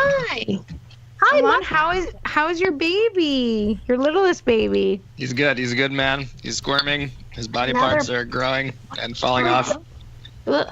Hi. Hi, Mom. How is your baby? Your littlest baby? He's good. He's a good man. He's squirming. His body parts are growing and falling off. Ugh.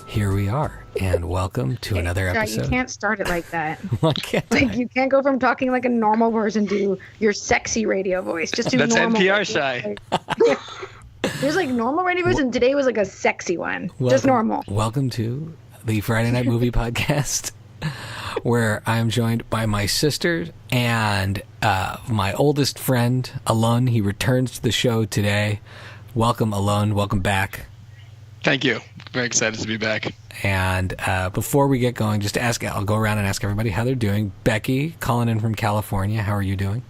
Here we are, and welcome to another episode. You can't start it like that. Why can't Like, you can't go from talking like a normal person to your sexy radio voice. Just do That's normal. NPR shy. There's like normal radio voice, and today was like a sexy one. Just normal. Welcome to the Friday Night Movie Podcast, where I'm joined by my sister and my oldest friend, Ilana. He returns to the show today. Welcome, Ilana. Welcome back. Thank you. Very excited to be back. And before we get going, just I'll go around and ask everybody how they're doing. Becky, calling in from California, how are you doing?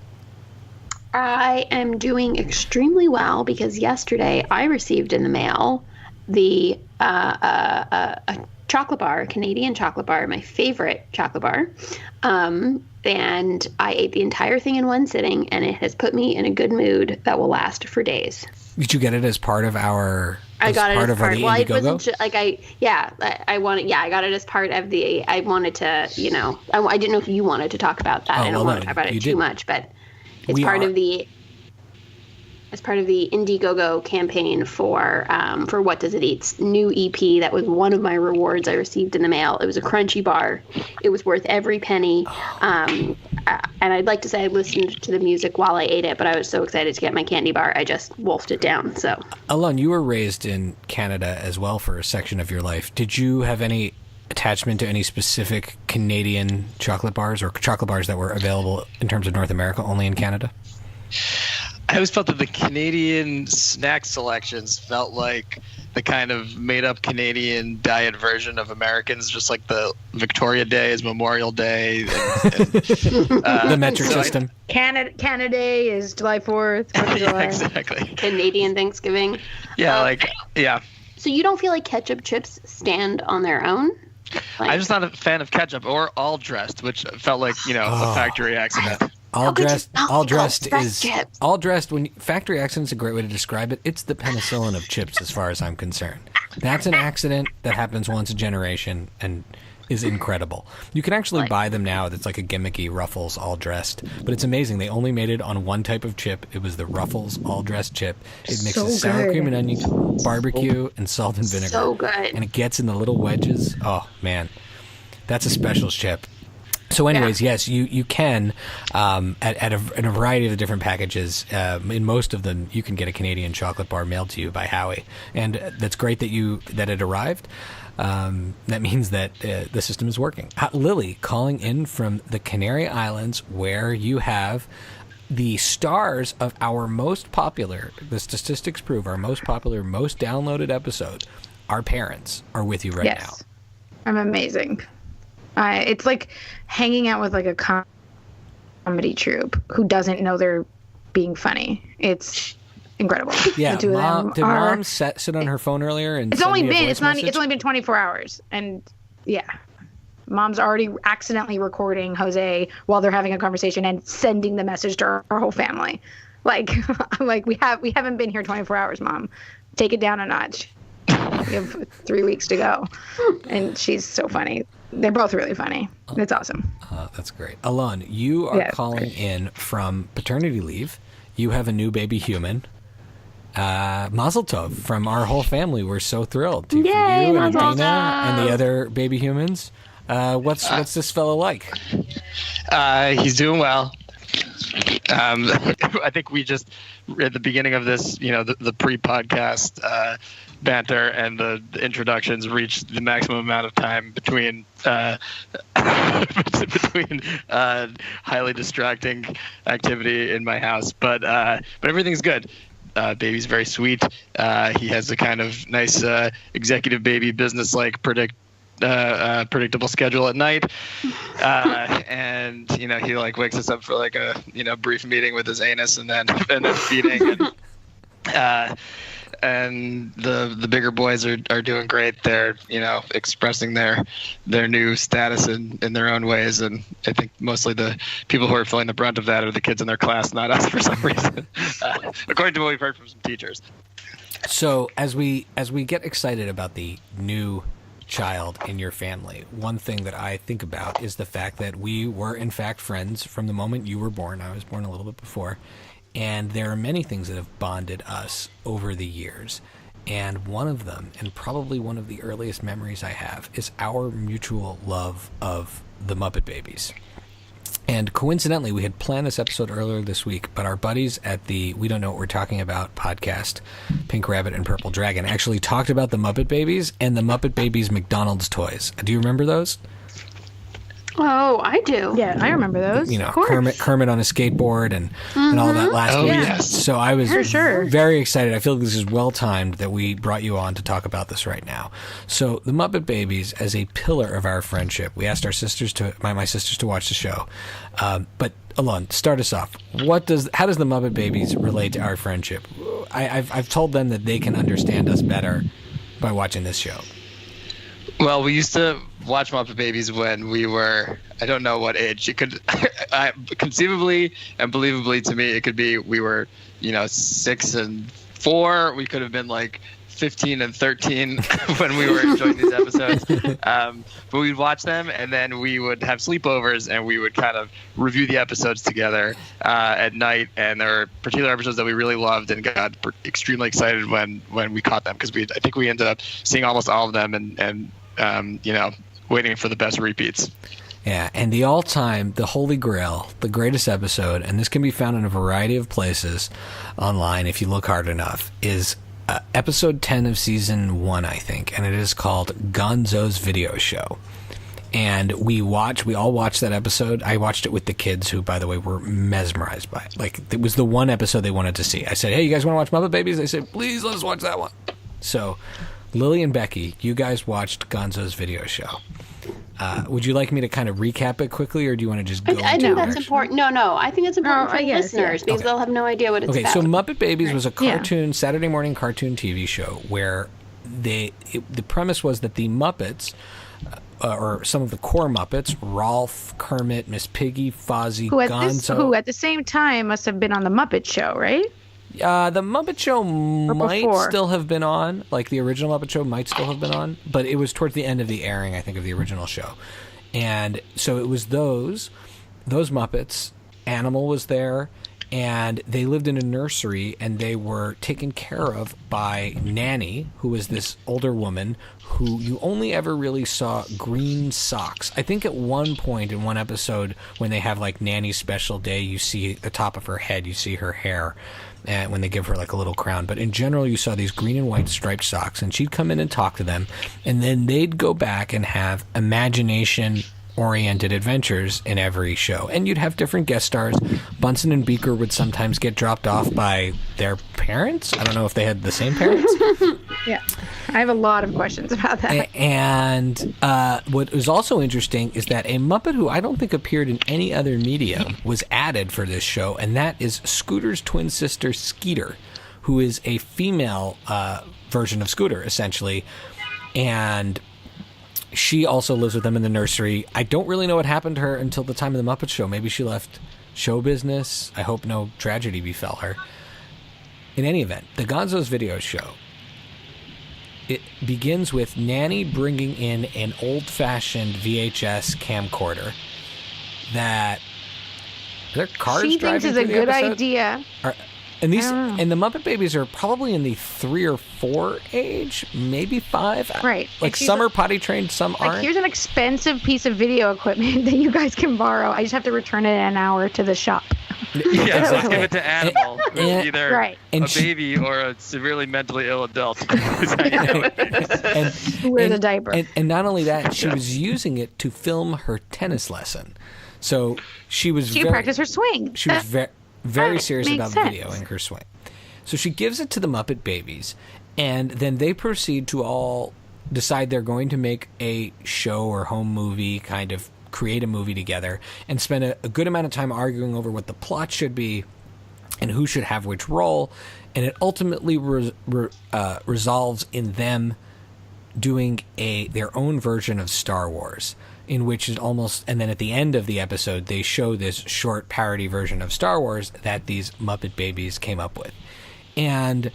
I am doing extremely well because yesterday I received in the mail the a chocolate bar, a Canadian chocolate bar, my favorite chocolate bar. And I ate the entire thing in one sitting, and it has put me in a good mood that will last for days. Did you get it as part of our... I got it as part. Well, it Indiegogo? wasn't like I wanted. Yeah, I got it as part of the. I wanted to, I didn't know if you wanted to talk about that. I don't want to talk about it too much, but it's part of the. As part of the Indiegogo campaign for What Does It Eat's new EP, that was one of my rewards I received in the mail. It was a crunchy bar. It was worth every penny. And I'd like to say I listened to the music while I ate it, but I was so excited to get my candy bar, I just wolfed it down. So, Ilana, you were raised in Canada as well for a section of your life. Did you have any attachment to any specific Canadian chocolate bars or chocolate bars that were available in terms of North America only in Canada? I always felt that the Canadian snack selections felt like the kind of made-up Canadian diet version of Americans, just like the Victoria Day is Memorial Day. The metric system. Canada Day is July 4th. Yeah, exactly. Canadian Thanksgiving. Yeah, yeah. So you don't feel like ketchup chips stand on their own? I'm just not a fan of ketchup or all dressed, which felt like, a factory accident. All dressed. When factory accident's a great way to describe it. It's the penicillin of chips, as far as I'm concerned. That's an accident that happens once a generation and is incredible. You can actually buy them now. That's like a gimmicky Ruffles all dressed, but it's amazing. They only made it on one type of chip. It was the Ruffles all dressed chip. It mixes sour cream and onion, barbecue, and salt and vinegar. So good. And it gets in the little wedges. Oh man, that's a special chip. So anyways, yes, you can, in a variety of the different packages, in most of them, you can get a Canadian chocolate bar mailed to you by Howie. And that's great that it arrived. That means that the system is working. Lily, calling in from the Canary Islands, where you have the stars of our most popular, the statistics prove our most popular, most downloaded episode, our parents are with you right now. I'm amazing. It's like hanging out with like a comedy troupe who doesn't know they're being funny. It's incredible. Yeah, did Mom sit on her phone earlier and it's only been 24 hours, and Mom's already accidentally recording Jose while they're having a conversation and sending the message to our whole family. Like, I'm like, we haven't been here 24 hours, Mom. Take it down a notch. We have 3 weeks to go, and she's so funny. They're both really funny. It's awesome. That's great. Ilana, you are calling in from paternity leave. You have a new baby human. Mazel tov from our whole family. We're so thrilled. Yay, for you and mazel Adina tov. and the other baby humans. What's this fellow like? He's doing well. I think we just, at the beginning of this, the pre-podcast banter and the introductions reached the maximum amount of time between highly distracting activity in my house. But everything's good. Baby's very sweet. He has a kind of nice executive baby business-like predictable schedule at night, and he wakes us up for like a brief meeting with his anus and then feeding, and and the bigger boys are doing great. They're expressing their new status in their own ways, and I think mostly the people who are feeling the brunt of that are the kids in their class, not us for some reason, according to what we've heard from some teachers. So as we get excited about the new child in your family, one thing that I think about is the fact that we were in fact friends from the moment you were born. I was born a little bit before, and there are many things that have bonded us over the years, and one of them, and probably one of the earliest memories I have, is our mutual love of the Muppet Babies. And coincidentally, we had planned this episode earlier this week, but our buddies at the We Don't Know What We're Talking About podcast, Pink Rabbit and Purple Dragon, actually talked about the Muppet Babies and the Muppet Babies McDonald's toys. Do you remember those? Oh, I do. Yeah, I remember those. Kermit on a skateboard and all that last week. Yes. So I was sure. very excited. I feel like this is well timed that we brought you on to talk about this right now. So the Muppet Babies, as a pillar of our friendship, we asked our sisters my sisters to watch the show. But Ilana, start us off. How does the Muppet Babies relate to our friendship? I've told them that they can understand us better by watching this show. Well, we used to watch Muppet Babies when we were, I don't know what age. It could, conceivably and believably to me, it could be we were, 6 and 4. We could have been like 15 and 13 when we were enjoying these episodes. But we'd watch them, and then we would have sleepovers, and we would kind of review the episodes together at night. And there were particular episodes that we really loved and got extremely excited when we caught them, because I think we ended up seeing almost all of them and waiting for the best repeats. Yeah, and the all-time, the holy grail, the greatest episode, and this can be found in a variety of places online if you look hard enough, is episode 10 of season 1, I think, and it is called Gonzo's Video Show. And we all watched that episode. I watched it with the kids, who, by the way, were mesmerized by it. Like, it was the one episode they wanted to see. I said, hey, you guys want to watch Muppet Babies? They said, please let us watch that one. So, Lily and Becky, you guys watched Gonzo's Video Show. Would you like me to kind of recap it quickly, or do you want to just go? I think that's important. No, I think it's important for listeners because they'll have no idea what it's about. Okay, so Muppet Babies was a cartoon, Saturday morning cartoon TV show where the premise was that the Muppets, or some of the core Muppets, Rolf, Kermit, Miss Piggy, Fozzie, Gonzo, who at the same time must have been on the Muppet Show, right? The Muppet Show might still have been on, like the original Muppet Show might still have been on, but it was towards the end of the airing, I think, of the original show. And so it was those Muppets. Animal was there, and they lived in a nursery, and they were taken care of by Nanny, who was this older woman who you only ever really saw green socks. I think at one point in one episode when they have like Nanny's special day, you see the top of her head, you see her hair. And when they give her like a little crown. But in general, you saw these green and white striped socks, and she'd come in and talk to them, and then they'd go back and have imagination-oriented adventures in every show. And you'd have different guest stars. Bunsen and Beaker would sometimes get dropped off by their parents. I don't know if they had the same parents. Yeah. I have a lot of questions about that. And what was also interesting is that a Muppet who I don't think appeared in any other medium was added for this show, and that is Scooter's twin sister, Skeeter, who is a female version of Scooter, essentially. And she also lives with them in the nursery. I don't really know what happened to her until the time of the Muppet Show. Maybe she left show business. I hope no tragedy befell her. In any event, the Gonzo's Video Show, it begins with Nanny bringing in an old-fashioned VHS camcorder that... Are there cars she driving thinks is a good episode? Idea. And the Muppet Babies are probably in the 3 or 4 age, maybe 5. Right. Like some are potty trained, some aren't. Here's an expensive piece of video equipment that you guys can borrow. I just have to return it in an hour to the shop. Yeah, so give it to Animal, who's either right. a baby or a severely mentally ill adult. Who wears a diaper. And not only that, she was using it to film her tennis lesson. So she practiced her swing. She was very serious about videoing her swing. So she gives it to the Muppet Babies, and then they proceed to all decide they're going to make a show or home movie, kind of create a movie together, and spend a good amount of time arguing over what the plot should be. and who should have which role. And it ultimately resolves in them doing their own version of Star Wars, in which is almost, and then at the end of the episode, they show this short parody version of Star Wars that these Muppet Babies came up with. And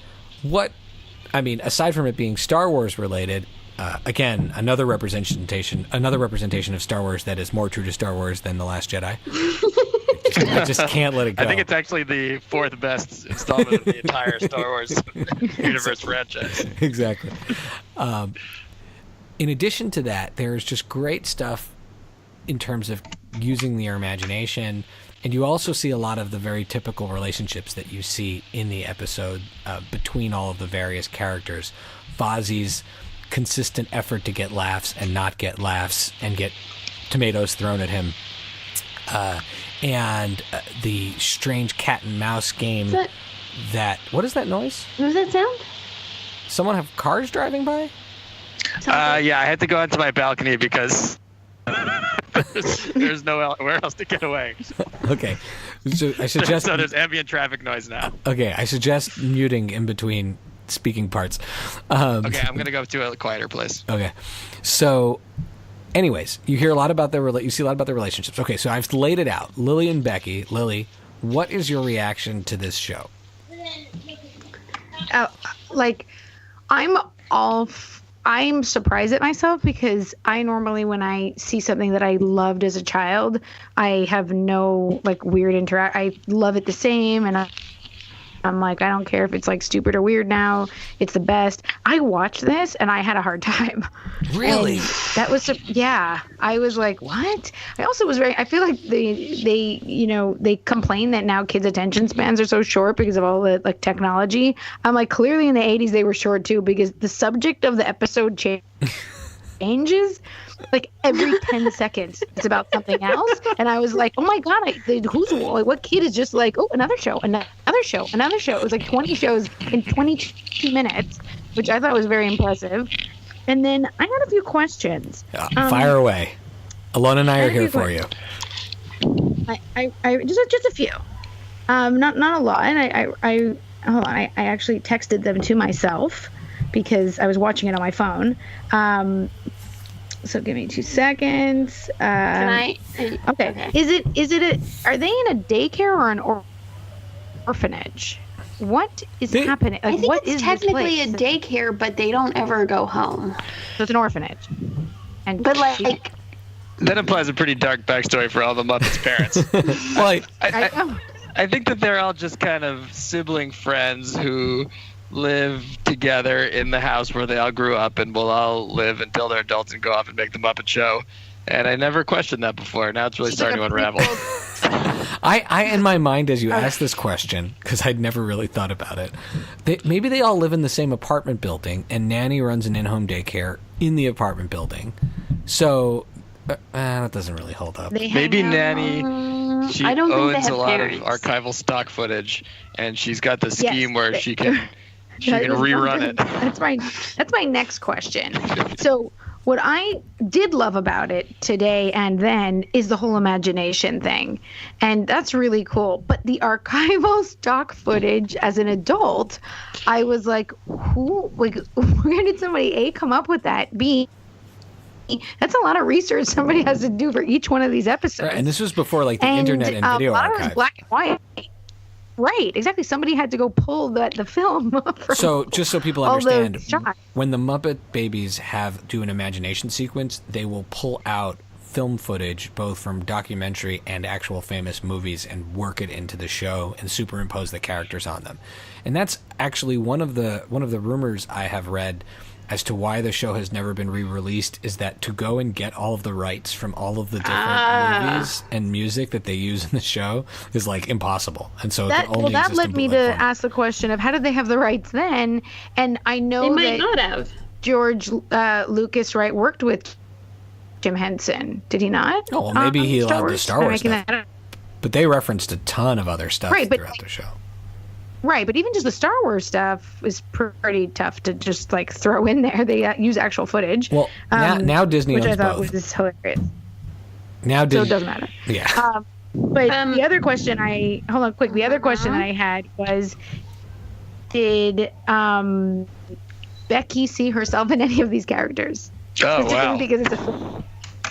aside from it being Star Wars related, again, another representation of Star Wars that is more true to Star Wars than The Last Jedi. I just can't let it go. I think it's actually the fourth best installment of the entire Star Wars universe franchise. Exactly. In addition to that, there's just great stuff in terms of using your imagination, and you also see a lot of the very typical relationships that you see in the episode between all of the various characters. Fozzie's consistent effort to get laughs and not get laughs and get tomatoes thrown at him. And the strange cat and mouse game what is that noise? What does that sound? Someone have cars driving by? Yeah, I had to go onto my balcony because there's nowhere else to get away. Okay. So I suggest... So there's ambient traffic noise now. Okay, I suggest muting in between speaking parts. Okay, I'm going to go to a quieter place. Okay. So... Anyways, you see a lot about their relationships. Okay, so I've laid it out. Lily and Becky. Lily, what is your reaction to this show? I'm surprised at myself because I normally, when I see something that I loved as a child, I have no weird I love it the same, and I'm like, I don't care if it's stupid or weird now. It's the best. I watched this and I had a hard time. Really? And that was, yeah. I was like, what? I also was I feel like they complain that now kids' attention spans are so short because of all the technology. I'm like, clearly in the 80s they were short too, because the subject of the episode changes every 10 seconds. It's about something else, and I was like, oh my god, what kid is just another show. It was 20 shows in 22 minutes, which I thought was very impressive. And then I had a few questions. Fire away. Ilana and I are here for you. I just a few, not a lot. And I actually texted them to myself because I was watching it on my phone. So give me 2 seconds. Can I? Okay. Are they in a daycare or an orphanage? What is happening? I think it's technically a daycare, but they don't ever go home. So it's an orphanage. That implies a pretty dark backstory for all the Muppets' parents. I think that they're all just kind of sibling friends who live together in the house where they all grew up and will all live until they're adults and go off and make the Muppet Show. And I never questioned that before. Now it's really starting to unravel. I in my mind, as you asked this question, because I'd never really thought about it, maybe they all live in the same apartment building, and Nanny runs an in-home daycare in the apartment building. So that doesn't really hold up. Maybe Nanny, she owns a lot of archival stock footage, and she's got the scheme where she can rerun it. That's my next question. So what I did love about it today and then is the whole imagination thing. And that's really cool. But the archival stock footage as an adult, I was like, where did somebody come up with that? B, that's a lot of research somebody has to do for each one of these episodes. Right, and this was before the internet and video archive. Black and white. Right, exactly. Somebody had to go pull the film. So just so people understand, when the Muppet Babies do an imagination sequence, they will pull out film footage both from documentary and actual famous movies and work it into the show and superimpose the characters on them. And that's actually one of the rumors I have read as to why the show has never been re-released, is that to go and get all of the rights from all of the different movies and music that they use in the show is impossible. And so that led me to ask the question of how did they have the rights then? And I know they might not have. George Lucas, worked with Jim Henson. Did he not? Oh, well, maybe he allowed the Star Wars stuff. But they referenced a ton of other stuff throughout the show. Right, but even just the Star Wars stuff is pretty tough to just throw in there. They use actual footage. Well, now Disney owns both. Which I thought was hilarious. Now Disney, so it doesn't matter. Yeah. But the other question I had was, did Becky see herself in any of these characters? Oh, wow. Because it's a film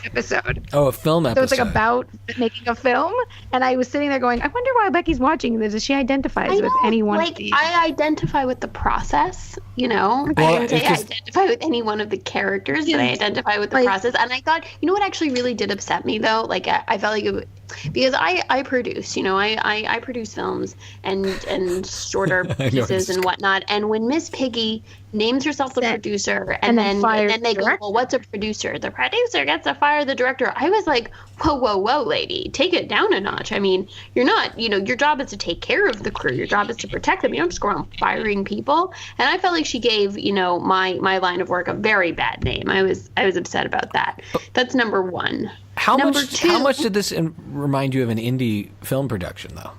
episode. Oh, a film episode. So it's like about making a film, and I was sitting there going, I wonder why Becky's watching this. Does she identify with any one of these? I identify with the process, Well, I identify with any one of the characters, but I identify with the process. And I thought, what actually really did upset me, though? Like, I felt like it because I produce, I produce films and shorter pieces and whatnot. And when Miss Piggy names herself the producer and then they go, well, what's a producer? The producer gets to fire the director. I was like, whoa, lady, take it down a notch. I mean, you're not, your job is to take care of the crew. Your job is to protect them. You don't just go around firing people. And I felt like she gave, my line of work a very bad name. I was upset about that. That's number one. How much did this remind you of an indie film production, though?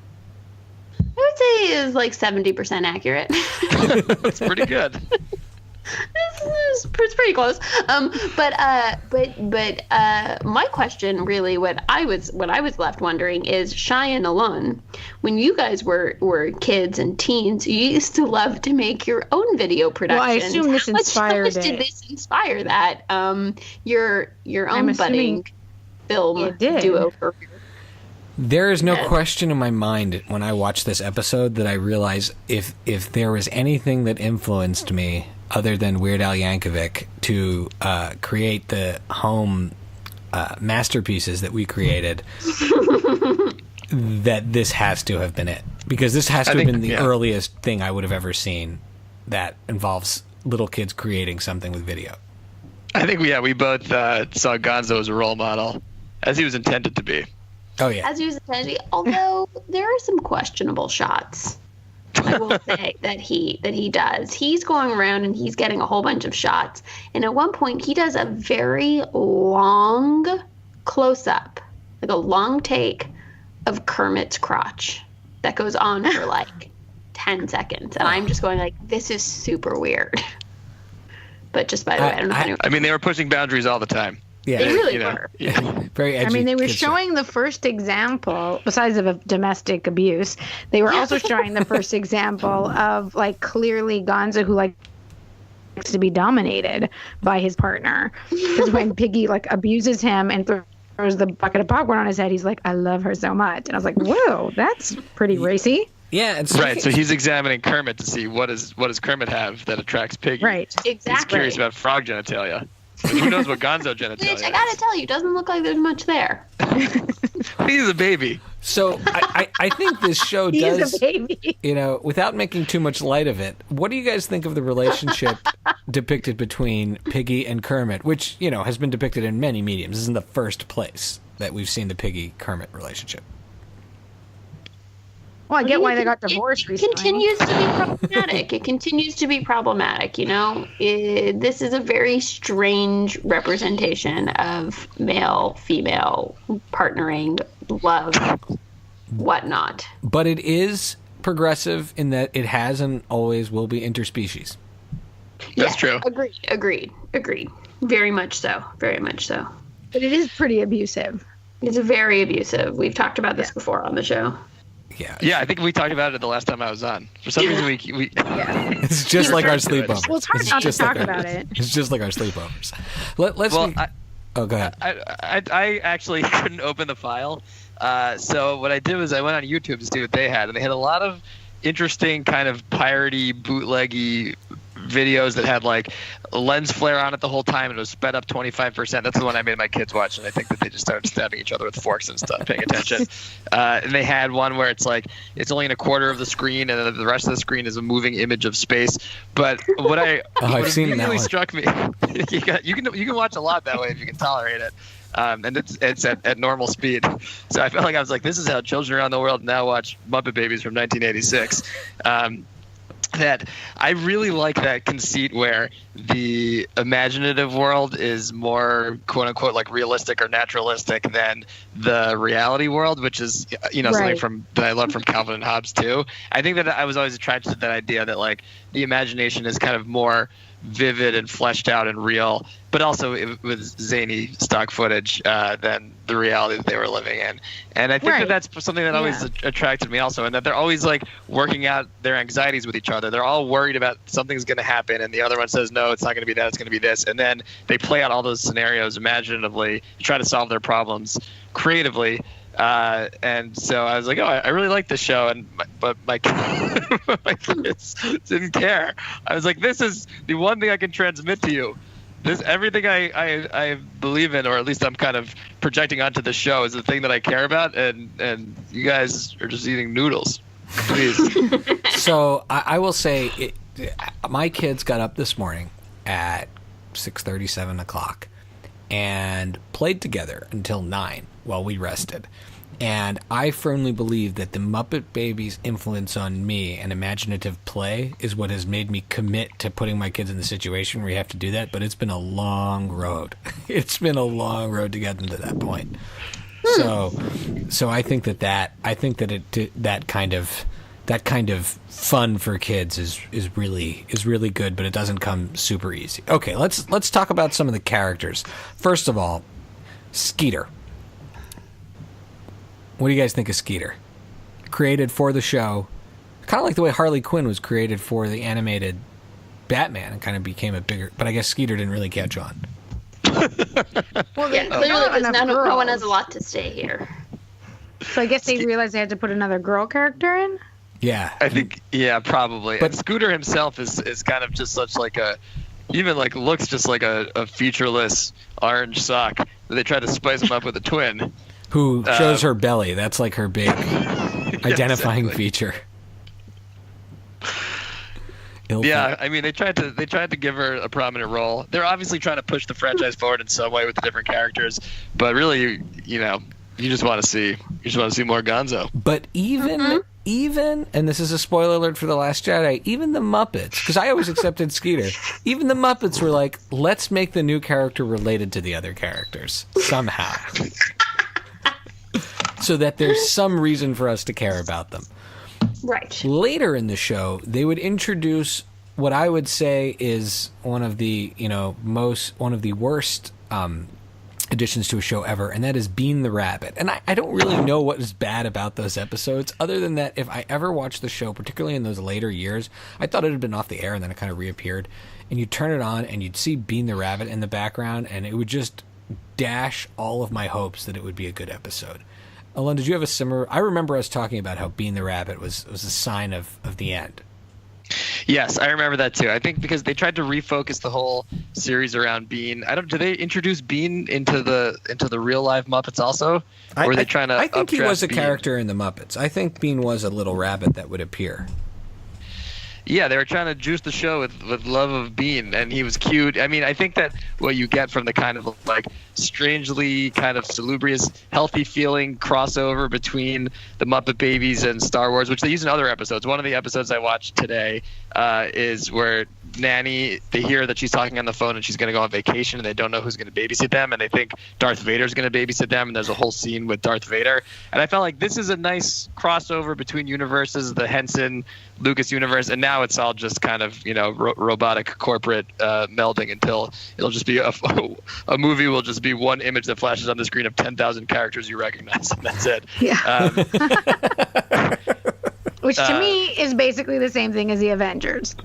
I would say it is like 70% accurate. That's pretty good. It's pretty close. But my question, really, what I was left wondering is, Shai and Alon, when you guys were kids and teens, you used to love to make your own video productions. Well, I assume this inspired How much did this inspire that? Your own budding film duo career. There is no question in my mind when I watch this episode that I realize if there was anything that influenced me other than Weird Al Yankovic to create the home masterpieces that we created, that this has to have been it. Because this has to have been the earliest thing I would have ever seen that involves little kids creating something with video. I think we both saw Gonzo as a role model, as he was intended to be. Oh, yeah. As he was intended, although there are some questionable shots, I will say, that he does. He's going around and he's getting a whole bunch of shots. And at one point, he does a very long close-up, like a long take of Kermit's crotch that goes on for like 10 seconds. And I'm just going like, this is super weird. But just by the way, I don't know if anyone... I mean, they were pushing boundaries all the time. Yeah, they really were. Yeah. Very edgy. I mean, they were showing the first example, besides of a domestic abuse, they were also showing the first example of, like, clearly Gonzo, who, like, likes to be dominated by his partner. Because when Piggy, like, abuses him and throws the bucket of popcorn on his head, he's like, I love her so much. And I was like, whoa, that's pretty racy. Yeah, it's right. So he's examining Kermit to see what does Kermit have that attracts Piggy. Right. Exactly. He's curious about frog genitalia. Who knows what Gonzo genitalia is? I gotta tell you, doesn't look like there's much there. He's a baby. So I think this show does, He's a baby. without making too much light of it, what do you guys think of the relationship depicted between Piggy and Kermit, which, has been depicted in many mediums? This isn't the first place that we've seen the Piggy-Kermit relationship. Well, I get why they got divorced recently. It continues to be problematic. It continues to be problematic, this is a very strange representation of male-female partnering, love, whatnot. But it is progressive in that it has and always will be interspecies. That's true. Agreed. Very much so. Very much so. But it is pretty abusive. It's very abusive. We've talked about this before on the show. Yeah, I think we talked about it the last time I was on. For some reason, we It's just like our sleepovers. Well, it's hard not to talk about it. It's just like our sleepovers. Go ahead. I actually couldn't open the file. So what I did was I went on YouTube to see what they had, and they had a lot of interesting kind of piratey, bootleggy videos that had like a lens flare on it the whole time, and it was sped up 25%. That's the one I made my kids watch, and I think that they just started stabbing each other with forks and stuff, paying attention. And they had one where it's like it's only in a quarter of the screen, and then the rest of the screen is a moving image of space. But what I've seen that really one. struck me, you can watch a lot that way if you can tolerate it. And it's at normal speed. So I felt like I was like, this is how children around the world now watch Muppet Babies from 1986. That I really like that conceit where the imaginative world is more quote unquote like realistic or naturalistic than the reality world, which is something that I love from Calvin and Hobbes too. I think that I was always attracted to that idea that like the imagination is kind of more vivid and fleshed out and real, but also with zany stock footage than the reality that they were living in. And I think that's something that always attracted me also, and that they're always like working out their anxieties with each other. They're all worried about something's going to happen, and the other one says, no, it's not going to be that, it's going to be this. And then they play out all those scenarios imaginatively, try to solve their problems creatively. And so I was like, oh, I really like this show, but my kids didn't care. I was like, this is the one thing I can transmit to you. This everything I believe in, or at least I'm kind of projecting onto the show, is the thing that I care about, and you guys are just eating noodles. Please. So I will say, my kids got up this morning at 6:30, 7 o'clock, and played together until 9 while we rested. And I firmly believe that the Muppet Babies' influence on me and imaginative play is what has made me commit to putting my kids in the situation where you have to do that. But it's been a long road. It's been a long road to get them to that point. So I think that kind of fun for kids is really good, but it doesn't come super easy. Okay, let's talk about some of the characters. First of all, Skeeter. What do you guys think of Skeeter? Created for the show, kind of like the way Harley Quinn was created for the animated Batman and kind of became a bigger. But I guess Skeeter didn't really catch on. Well, yeah, clearly because no one has a lot to say here. So I guess they realized they had to put another girl character in. Yeah, I think probably. But Scooter himself is kind of just such like a, even like looks just like a featureless orange sock. They tried to spice him up with a twin. Who shows her belly. That's like her big identifying feature. Yeah, I mean they tried to give her a prominent role. They're obviously trying to push the franchise forward in some way with the different characters, but really, you just want to see more Gonzo. But even and this is a spoiler alert for The Last Jedi, even the Muppets, because I always accepted Skeeter, even the Muppets were like, let's make the new character related to the other characters somehow. So that there's some reason for us to care about them. Right. Later in the show, they would introduce what I would say is one of the worst additions to a show ever, and that is Bean the Rabbit. And I don't really know what is bad about those episodes, other than that if I ever watched the show, particularly in those later years, I thought it had been off the air and then it kind of reappeared. And you'd turn it on and you'd see Bean the Rabbit in the background, and it would just dash all of my hopes that it would be a good episode. Ilana, did you have a similar... I remember us talking about how Bean the Rabbit was a sign of the end. Yes, I remember that too. I think because they tried to refocus the whole series around Bean. Do they introduce Bean into the real live Muppets also? Or were they trying to... I think he was a character in the Muppets. I think Bean was a little rabbit that would appear. Yeah, they were trying to juice the show with love of Bean, and he was cute. I mean, I think that what you get from the kind of like strangely kind of salubrious, healthy feeling crossover between the Muppet Babies and Star Wars, which they use in other episodes. One of the episodes I watched today is where Nanny, they hear that she's talking on the phone and she's going to go on vacation, and they don't know who's going to babysit them, and they think Darth Vader's going to babysit them, and there's a whole scene with Darth Vader. And I felt like this is a nice crossover between universes, the Henson Lucas universe, and now it's all just kind of robotic corporate melding until it'll just be a movie will just be one image that flashes on the screen of 10,000 characters you recognize, and that's it. Yeah. Which to me is basically the same thing as the Avengers.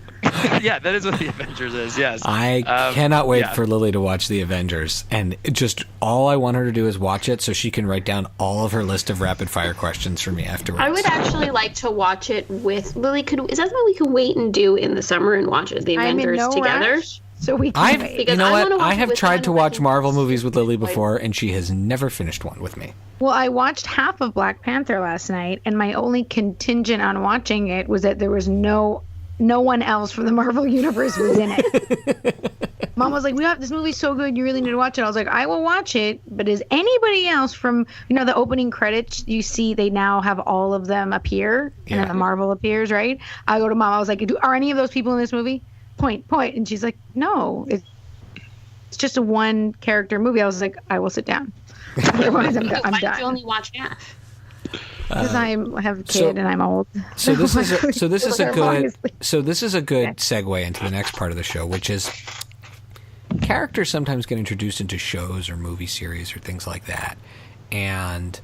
Yeah, that is what the Avengers is, yes. I cannot wait for Lily to watch the Avengers. And just all I want her to do is watch it so she can write down all of her list of rapid fire questions for me afterwards. I would actually like to watch it with Lily. Is that something we could wait and do in the summer and watch it, the Avengers together? Rush, so we can wait. You know what? I have tried to watch Marvel movies with Lily before, and she has never finished one with me. Well, I watched half of Black Panther last night, and my only contingent on watching it was that there was no one else from the Marvel Universe was in it. Mom was like, this movie's so good, you really need to watch it. I was like, I will watch it, but is anybody else from, the opening credits, you see they now have all of them appear, and then the Marvel appears, right? I go to Mom, I was like, are any of those people in this movie? Point. And she's like, no, it's just a one character movie. I was like, I will sit down. Otherwise, I'm done. Why did you only watch half? Because I have a kid and I'm old. So this is a good segue into the next part of the show, which is characters sometimes get introduced into shows or movie series or things like that, and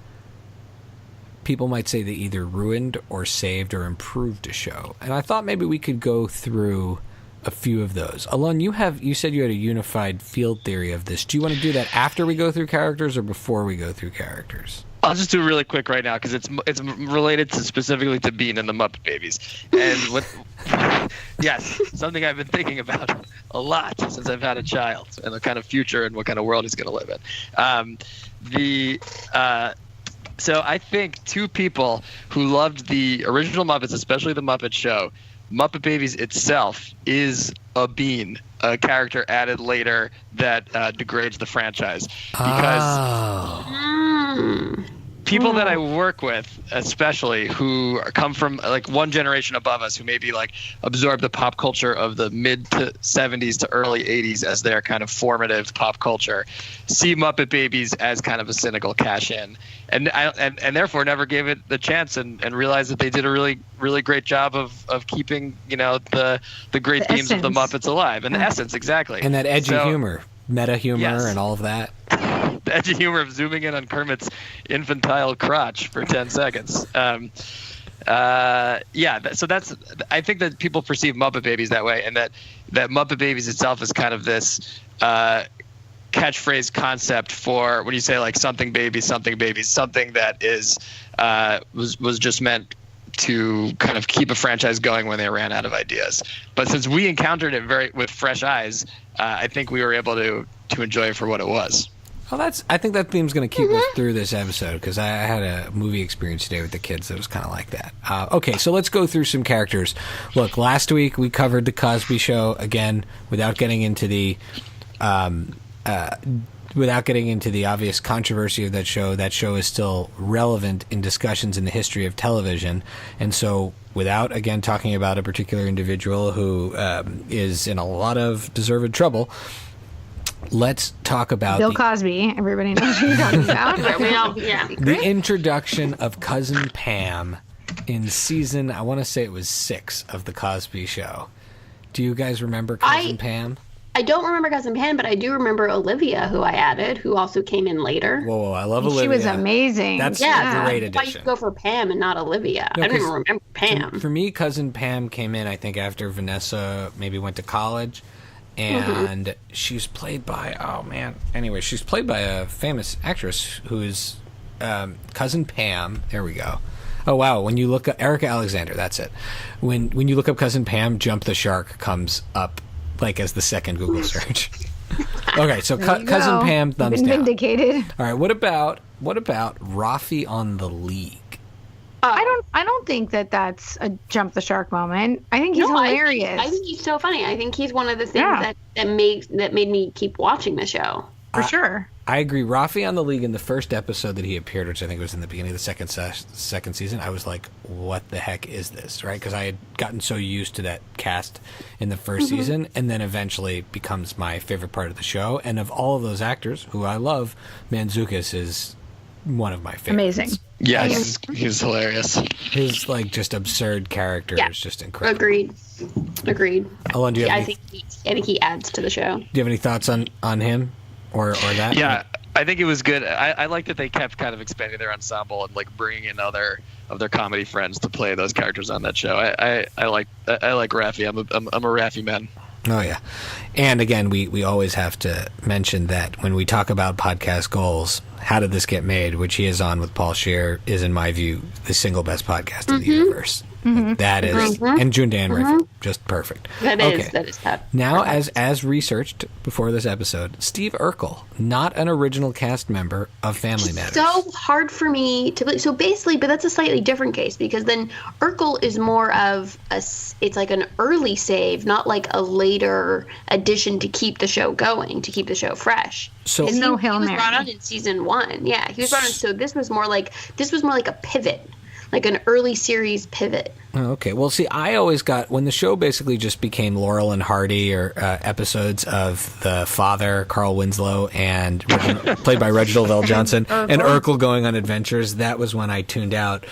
people might say they either ruined or saved or improved a show. And I thought maybe we could go through a few of those. Alon, you said you had a unified field theory of this. Do you want to do that after we go through characters or before we go through characters? I'll just do it really quick right now because it's related specifically to Bean and the Muppet Babies. And yes, something I've been thinking about a lot since I've had a child and the kind of future and what kind of world he's going to live in. So I think two people who loved the original Muppets, especially the Muppet Show, Muppet Babies itself is a Bean, a character added later that degrades the franchise. Because people that I work with, especially who come from like one generation above us, who maybe like absorb the pop culture of the mid to 70s to early 80s as their kind of formative pop culture, see Muppet Babies as kind of a cynical cash in, and therefore never gave it the chance and realized that they did a really, really great job of keeping, you know, the great themes of the Muppets alive and the essence, exactly. And that edgy humor, meta humor, and all of that. The edgy humor of zooming in on Kermit's infantile crotch for 10 seconds. So that's, I think that people perceive Muppet Babies that way, and that Muppet Babies itself is kind of this catchphrase concept for when you say like something babies, something that is was just meant to kind of keep a franchise going when they ran out of ideas. But since we encountered it with fresh eyes, I think we were able to enjoy it for what it was. Well, I think that theme's going to keep us through this episode, because I had a movie experience today with the kids that was kind of like that. Okay, so let's go through some characters. Look, last week we covered the Cosby Show again, without getting into the obvious controversy of that show. That show is still relevant in discussions in the history of television, and so without again talking about a particular individual who is in a lot of deserved trouble, let's talk about Bill Cosby. Everybody knows who you're talking about. The introduction of Cousin Pam in season, I want to say it was 6 of the Cosby Show. Do you guys remember Cousin Pam? I don't remember Cousin Pam, but I do remember Olivia, who I added, who also came in later. Whoa, I love Olivia. She was amazing. That's a great addition. Why you go for Pam and not Olivia? No, I don't even remember Pam. For me, Cousin Pam came in, I think, after Vanessa maybe went to college. And she's played by, she's played by a famous actress who is Cousin Pam. There we go. Oh, wow. When you look up Erica Alexander, that's it. When you look up Cousin Pam, Jump the Shark comes up like as the second Google search. Okay, so Cousin Pam, thumbs down. Vindicated. All right, what about Rafi on the League? I don't think that's a jump the shark moment. I think he's hilarious. I think he's so funny. I think he's one of the things that made me keep watching the show. For sure. I agree. Rafi on the League, in the first episode that he appeared, which I think was in the beginning of the second season, I was like, what the heck is this, right? Because I had gotten so used to that cast in the first season, and then eventually becomes my favorite part of the show. And of all of those actors, who I love, Mantzoukas is one of my favorites. Amazing. Yeah, he's hilarious. His like just absurd character is just incredible. Agreed. Alon, do you have I think he adds to the show. Do you have any thoughts on him or that? Yeah, I think it was good. I like that they kept kind of expanding their ensemble and like bringing in other of their comedy friends to play those characters on that show. I like Raffi. I'm a Raffi man. Oh yeah, and again, we always have to mention that when we talk about podcast goals, How Did This Get Made, which he is on with Paul Scheer, is in my view the single best podcast in the universe. Like, that is, and June Dan Rayford, just perfect. That is tough. Now, as researched before this episode, Steve Urkel, not an original cast member of Family Matters. So hard for me to believe. So basically, but that's a slightly different case, because then Urkel is more of it's like an early save, not like a later addition to keep the show going, to keep the show fresh. So no he was brought on in season 1. Yeah, he was brought on. So this was more like a pivot. like an early series pivot. Oh, okay. Well, see, I always got, when the show basically just became Laurel and Hardy, or episodes of the father, Carl Winslow, and played by Reginald L. Johnson, and Urkel going on adventures, that was when I tuned out.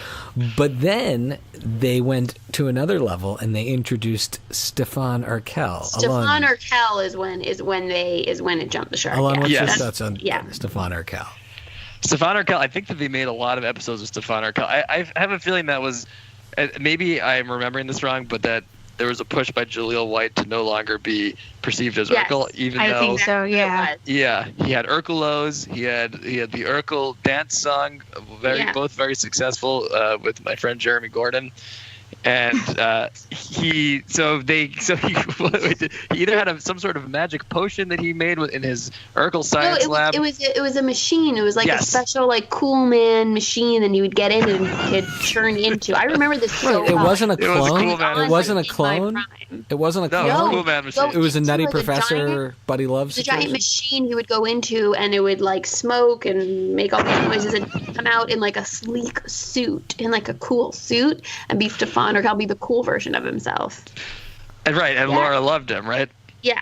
But then they went to another level and they introduced Stefan Urkel. Stefan Urkel is when it jumped the shark. Alon, what's your thoughts on Stefan Urkel? Stefan Urkel, I think that they made a lot of episodes with Stefan Urkel. I have a feeling that was, maybe I'm remembering this wrong, but that there was a push by Jaleel White to no longer be perceived as Urkel, even though. I think so. Yeah. Yeah, he had Urkelos. He had the Urkel dance song, both very successful with my friend Jeremy Gordon. And he either had some sort of magic potion that he made in his Urkel science lab. It was a machine. It was like a special cool man machine, and you would get in and could turn into. I remember this so It wasn't a clone. It wasn't a clone. It wasn't a clone. No, it was a cool man machine. It was a Nutty Professor Buddy Love situation. The giant machine you would go into, and it would smoke and make all these noises and come out in a sleek suit, in a cool suit, and be Stefan Urkel, be the cool version of himself. And Laura loved him, right? Yeah.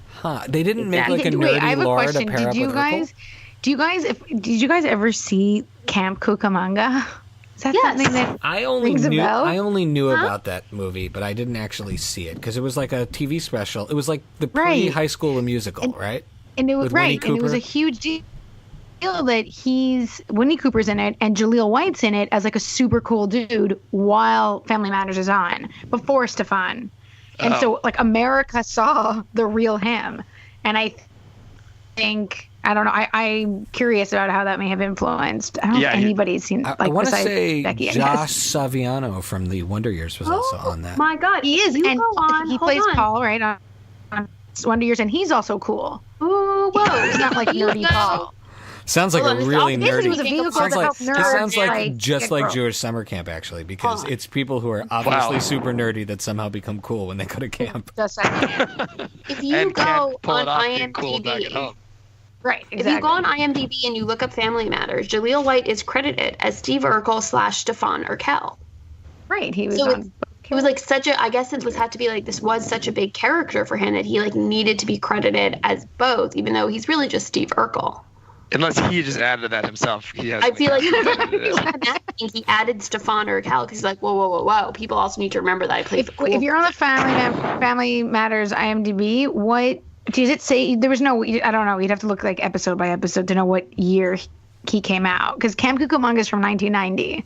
Huh. They didn't make a nerdy Laura to pair up with Urkel? Did you guys ever see Camp Cucamonga? Is that something that rings a bell? I only knew about that movie, but I didn't actually see it because it was like a TV special. It was like the pre-High School musical, right? And it was and it was a huge deal that Winnie Cooper's in it and Jaleel White's in it as a super cool dude while Family Matters is on before Stefan. And so America saw the real him. And I think, I don't know, I'm curious about how that may have influenced. I don't know if anybody's seen I want to say Becky, Josh Saviano from the Wonder Years was also on that. My God, he is. And he plays Paul right on Wonder Years, and he's also cool. Oh, whoa. He's not nerdy Paul. Sounds like a really nerdy. Sounds like just like Jewish summer camp, actually, because it's people who are obviously super nerdy that somehow become cool when they go to camp. Just like if you go on IMDb, right? Exactly. If you go on IMDb and you look up Family Matters, Jaleel White is credited as Steve Urkel / Stefan Urkel. Right. He was on. It was such a. I guess it had to be this was such a big character for him that he needed to be credited as both, even though he's really just Steve Urkel. Unless he just added that himself. I feel like he added Stefan Urkel because he's whoa. People also need to remember that I played If you're on the Family Matters IMDb, what does it say? There was no, I don't know. You'd have to look episode by episode to know what year he came out. Because Camp Cucamonga is from 1990.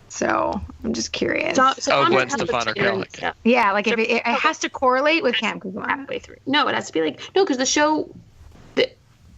So I'm just curious. When Stefan Urkel. Yeah, if it has to correlate with Camp Cucamonga. Halfway through. No, it has to be because the show...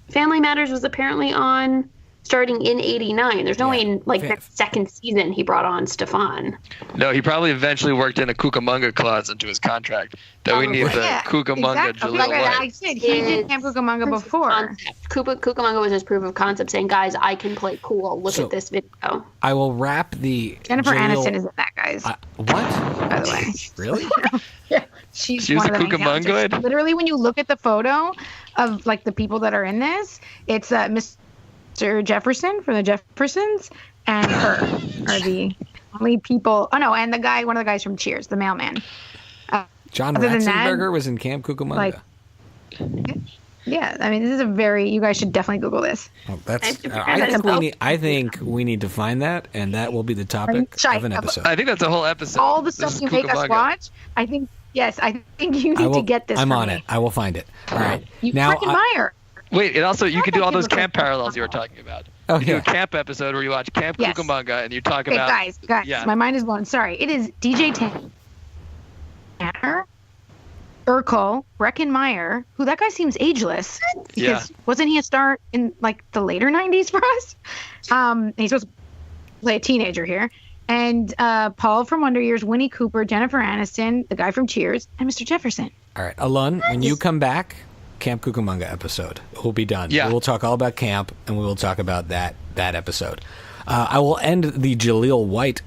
Family Matters was apparently on starting in 89. There's no way in the second season he brought on Stefan. No, he probably eventually worked in a Cucamonga clause into his contract that we need the Cucamonga Jaleel White. I said he did Camp Cucamonga before. Cucamonga was his proof of concept, saying, "Guys, I can play cool. Look at this video." I will wrap the Jennifer Aniston is in that, guys. What? By the way, really? Yeah, she's one of a the Cucamongoid. Literally, when you look at the photo of the people that are in this, it's Mr. Jefferson from the Jeffersons and her are the only people. Oh no, and one of the guys from Cheers, the mailman. John Ratzenberger was in Camp Cucamonga. Yeah, I mean, this is you guys should definitely Google this. Well, I think we need to find that, and that will be the topic of an episode. I think that's a whole episode. All the stuff you make us watch, I think you need to get this. I'm on it. I will find it. All right. You freaking buyer. Wait, and also you can do all those camp parallels you were talking about. You do a camp episode where you watch Camp Cucamonga and you talk about... guys, my mind is blown. Sorry. It is DJ Tanner, Urkel, Breckenmeyer, who that guy seems ageless. Because wasn't he a star in the later 90s for us? He's supposed to play a teenager here. And Paul from Wonder Years, Winnie Cooper, Jennifer Aniston, the guy from Cheers, and Mr. Jefferson. All right. Alon, when you come back... Camp Cucamonga episode will be done. Yeah. We will talk all about camp, and we will talk about that episode. I will end the Jaleel White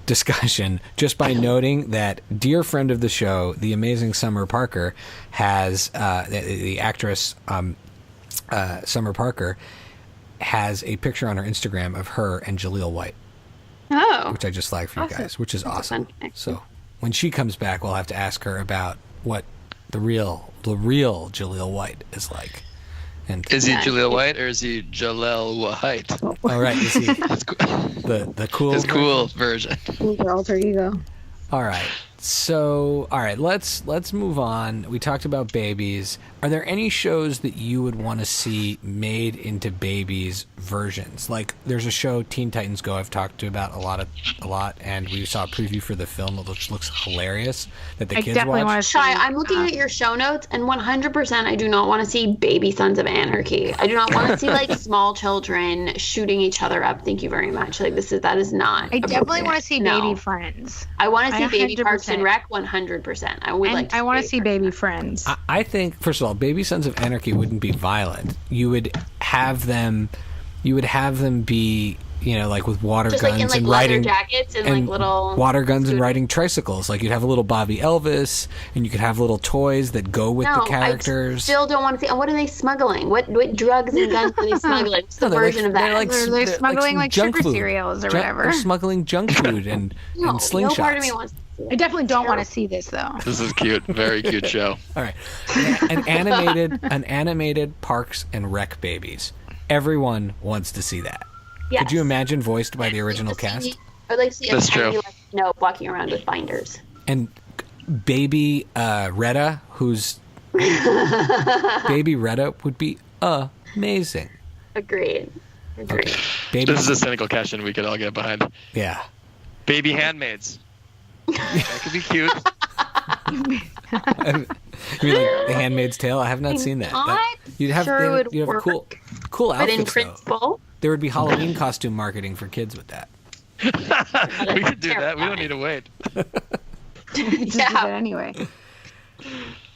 discussion just by noting that dear friend of the show, the amazing Summer Parker, has the actress Summer Parker has a picture on her Instagram of her and Jaleel White. which I just flagged for you guys, which is awesome. So when she comes back, we'll have to ask her about what the real Jaleel White is like. And is he Jaleel White or is he Jaleel White? Oh, right. Is he the cool? His cool version. Your alter ego. All right. So, all right, let's move on. We talked about babies. Are there any shows that you would want to see made into babies versions? Like, there's a show, Teen Titans Go, I've talked about a lot, and we saw a preview for the film, which looks hilarious, that the kids watch. Shy, I'm looking at your show notes, and 100% I do not want to see baby Sons of Anarchy. I do not want to see, like, small children shooting each other up. Thank you very much. Like, that is not I definitely want to see Baby Friends. I want to see Baby Parks and Rec 100%. I would like to I want to see Baby Friends. I think, first of all, Baby Sons of Anarchy wouldn't be violent. You would have them be, like with water just guns like in, like, and leather riding jackets and like little water guns and riding tricycles. Like, you'd have a little Bobby Elvis, and you could have little toys that go with the characters. I still don't want to see. What are they smuggling? What drugs and guns are they smuggling? What's the version of that? They're smuggling like sugar food. Cereals or whatever. They're smuggling junk food and slingshots. No part of me wants to see it. I definitely don't want to see this though. This is cute. Very cute show. All right, an animated Parks and Rec Babies. Everyone wants to see that. Yes. Could you imagine voiced by the original cast? I'd like to see That's a true. tiny Snow walking around with binders. And baby Retta, who's baby Retta would be amazing. Agreed. Okay. Baby, this is a cynical question we could all get behind. Yeah. Baby handmaids. That could be cute. You mean like The Handmaid's Tale? I have not seen that. You'd have a cool outfits. But in principle, there would be Halloween costume marketing for kids with that. We could do that. We don't need to wait. Just do that anyway.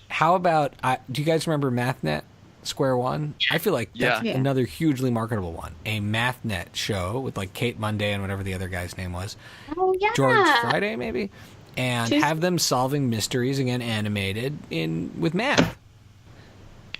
How about? Do you guys remember Mathnet? Square One? I feel like that's another hugely marketable one. A Mathnet show with like Kate Monday and whatever the other guy's name was. Oh yeah. George Friday maybe. And have them solving mysteries again animated with math.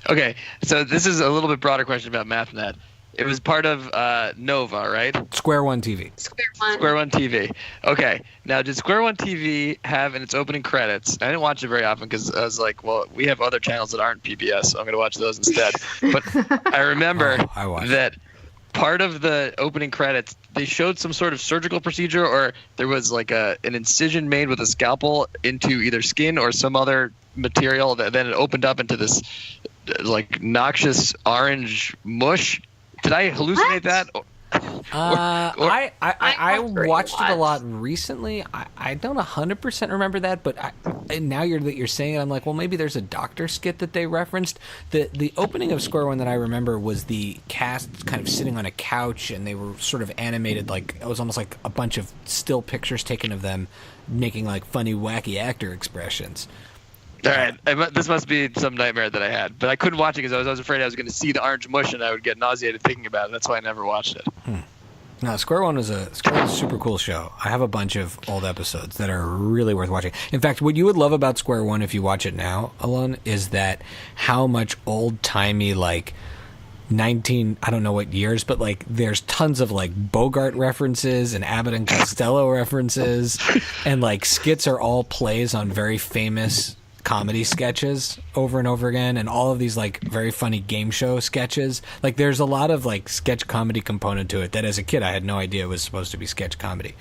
Okay, so this is a little bit broader question about Mathnet. It was part of Nova, right? Square One TV. Square One TV. Okay. Now, did Square One TV have in its opening credits? I didn't watch it very often because I was like, well, we have other channels that aren't PBS, so I'm going to watch those instead. But I remember that part of the opening credits, they showed some sort of surgical procedure, or there was like an incision made with a scalpel into either skin or some other material that then it opened up into this like noxious orange mush. Did I hallucinate that? I watched it a lot recently. I don't 100% remember that, but now you're saying it, I'm like, well, maybe there's a doctor skit that they referenced. The opening of Square One that I remember was the cast kind of sitting on a couch, and they were sort of animated, like it was almost like a bunch of still pictures taken of them making like funny, wacky actor expressions. All right, this must be some nightmare that I had, but I couldn't watch it because I was afraid I was going to see the orange mush and I would get nauseated thinking about it. That's why I never watched it. No, Square One was a super cool show. I have a bunch of old episodes that are really worth watching. In fact, what you would love about Square One if you watch it now, Alon, is that how much old-timey, like, I don't know what years, but like there's tons of like Bogart references and Abbott and Costello references, and like skits are all plays on very famous comedy sketches over and over again, and all of these like very funny game show sketches. Like there's a lot of like sketch comedy component to it that as a kid I had no idea was supposed to be sketch comedy.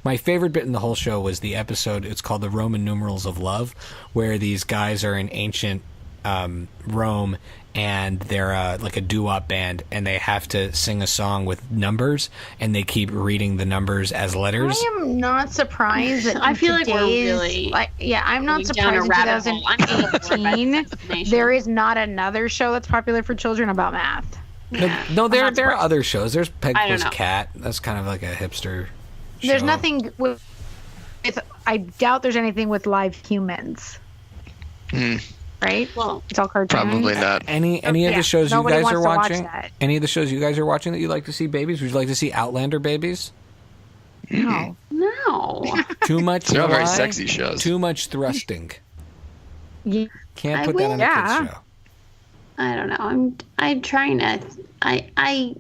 My favorite bit in the whole show was the episode, it's called The Roman Numerals of Love, where these guys are in ancient Rome, and they're like a doo-wop band, and they have to sing a song with numbers, and they keep reading the numbers as letters. I am not surprised that I feel like we're really I'm not surprised in 2018 there is not another show that's popular for children about math. No, there are other shows. There's Peg Plus Cat. That's kind of like a hipster show. There's nothing with I doubt there's anything with live humans. Right? Well, it's all cartoons. Probably not. Any of the shows you guys are watching? Any of the shows you guys are watching that you'd like to see babies? Would you like to see Outlander babies? No. Too much. They're all very sexy shows. Too much thrusting. Yeah. Can't put that on a kids show. I don't know. I'm trying to. I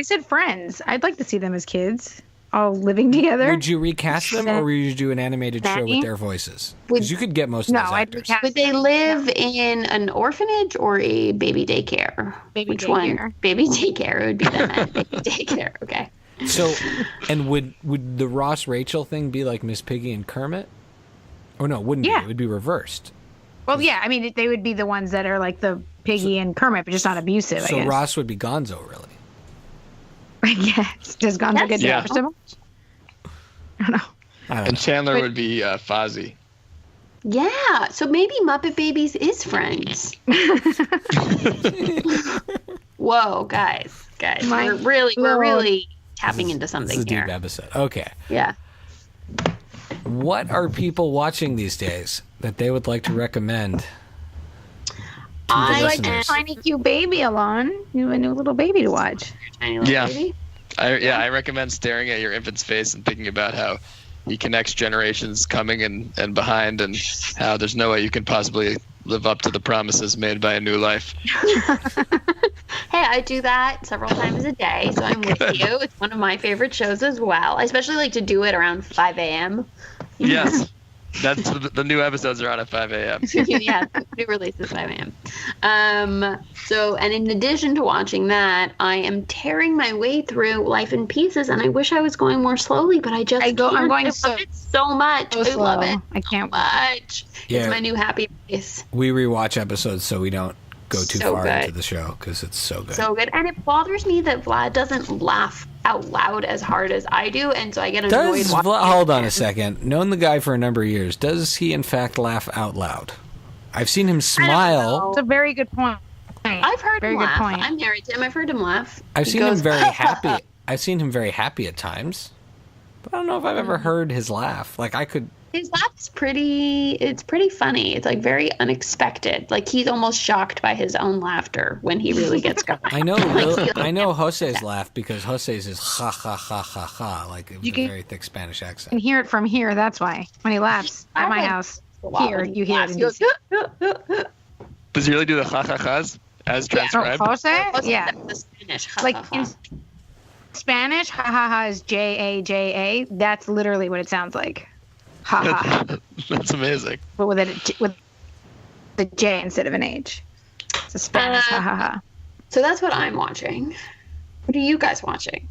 said Friends. I'd like to see them as kids. all living together. Would you recast them, or would you do an animated show with their voices? Because you could get most of those actors. Would they live in an orphanage or a baby daycare? Which one? Baby daycare. It would be them. Baby daycare. Okay. So, and would the Ross Rachel thing be like Miss Piggy and Kermit? Or no, it wouldn't be. It would be reversed. Well, yeah. I mean, they would be the ones that are like the Piggy and Kermit, but just not abusive. So Ross would be Gonzo, really. Yes. Does Gonzo get the opposite? I don't know. And Chandler would be Fozzie. Yeah. So maybe Muppet Babies is Friends. Whoa, guys. We're really tapping into something here. This is a deep episode. Okay. Yeah. What are people watching these days that they would like to recommend? I like a tiny cute baby, Ilana. You have a new little baby to watch. Tiny little baby? I recommend staring at your infant's face and thinking about how he connects generations coming and behind, and how there's no way you can possibly live up to the promises made by a new life. Hey, I do that several times a day, so I'm with you. It's one of my favorite shows as well. I especially like to do it around 5 a.m. Yes. That's the new episodes are on at 5 a.m. Yeah, new releases 5 a.m. And in addition to watching that, I am tearing my way through Life in Pieces, and I wish I was going more slowly, but I just can't. I'm going I love it so much. I love it. I can't much. Yeah. It's my new happy place. We rewatch episodes so we don't go too far into the show because it's so good. So good. And it bothers me that Vlad doesn't laugh out loud as hard as I do, and so I get annoyed. Hold on a second. Known the guy for a number of years, does he in fact laugh out loud? I've seen him smile. It's a very good point. I've heard him laugh. I'm married to him. I've heard him laugh. I've seen him very happy. I've seen him very happy at times, but I don't know if I've ever heard his laugh. Like I could. His laugh is it's pretty funny. It's like very unexpected. Like he's almost shocked by his own laughter when he really gets going. I know I know Jose's laugh because Jose's is ha ha ha ha ha, like it was a very thick Spanish accent. You can hear it from here, that's why. When he laughs at my house, here, you hear it. Does he really do the ha ha ha's as transcribed? Jose? Yeah. The Spanish ha, like ha, ha. in Spanish, ha ha ha is J-A-J-A. That's literally what it sounds like. Ha ha. That's amazing. But with the J instead of an H. It's a Spanish ha ha ha. So that's what I'm watching. What are you guys watching?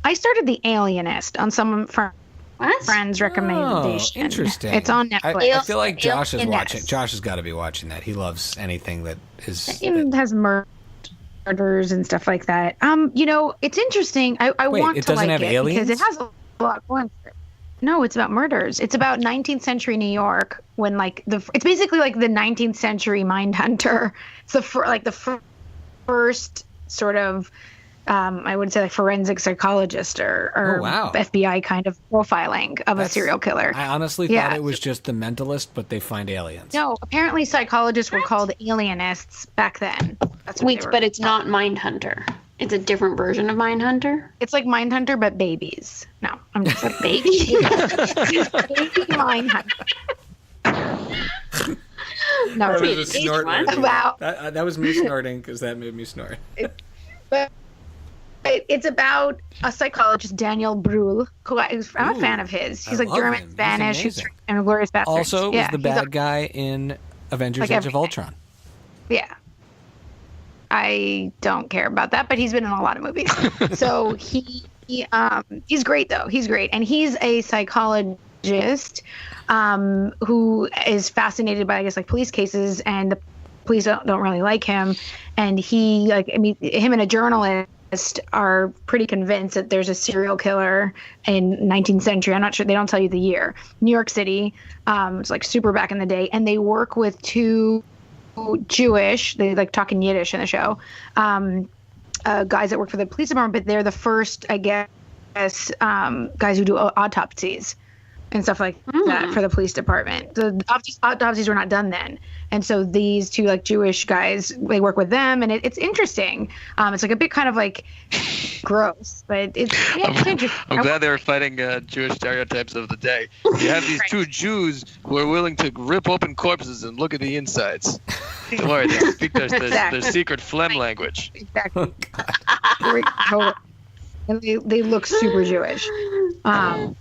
I started The Alienist on some friend's recommendation. Oh, interesting. It's on Netflix. I feel like Josh is watching. Josh has got to be watching that. He loves anything that is. It has murders and stuff like that. It's interesting. I want to like it because it has a lot going for it. No, it's about murders. It's about 19th century New York when it's basically like the 19th century Mindhunter. It's the first sort of I would say like forensic psychologist or FBI kind of profiling of a serial killer. I honestly thought it was just The Mentalist, but they find aliens. No, apparently psychologists were called alienists back then. But it's not Mindhunter. It's a different version of Mindhunter? It's like Mindhunter, but babies. No, I'm just like baby. Baby Mindhunter. No, that was a snort. Wow. That was me snorting because that made me snort. It's about a psychologist, Daniel Brühl. I'm a fan of his. He's like German, Spanish, he's and Glorious Bastards. Also, was the bad guy in Avengers: Age of Ultron. Yeah. I don't care about that, but he's been in a lot of movies. So he's great though. He's great, and he's a psychologist who is fascinated by, I guess, like police cases, and the police don't really like him. And him and a journalist are pretty convinced that there's a serial killer in 19th century. I'm not sure. They don't tell you the year. New York City. It's like super back in the day, and they work with two Jewish, they like talk in Yiddish in the show, guys that work for the police department, but they're the first, I guess, guys who do autopsies and stuff like that for the police department. The autopsies were not done then. And so these two like Jewish guys, they work with them, and it's interesting. It's like a bit kind of like gross, but it's interesting. I'm glad they were fighting Jewish stereotypes of the day. You have these two Jews who are willing to rip open corpses and look at the insides. Don't worry, they speak their secret phlegm language. Exactly. and they look super Jewish. And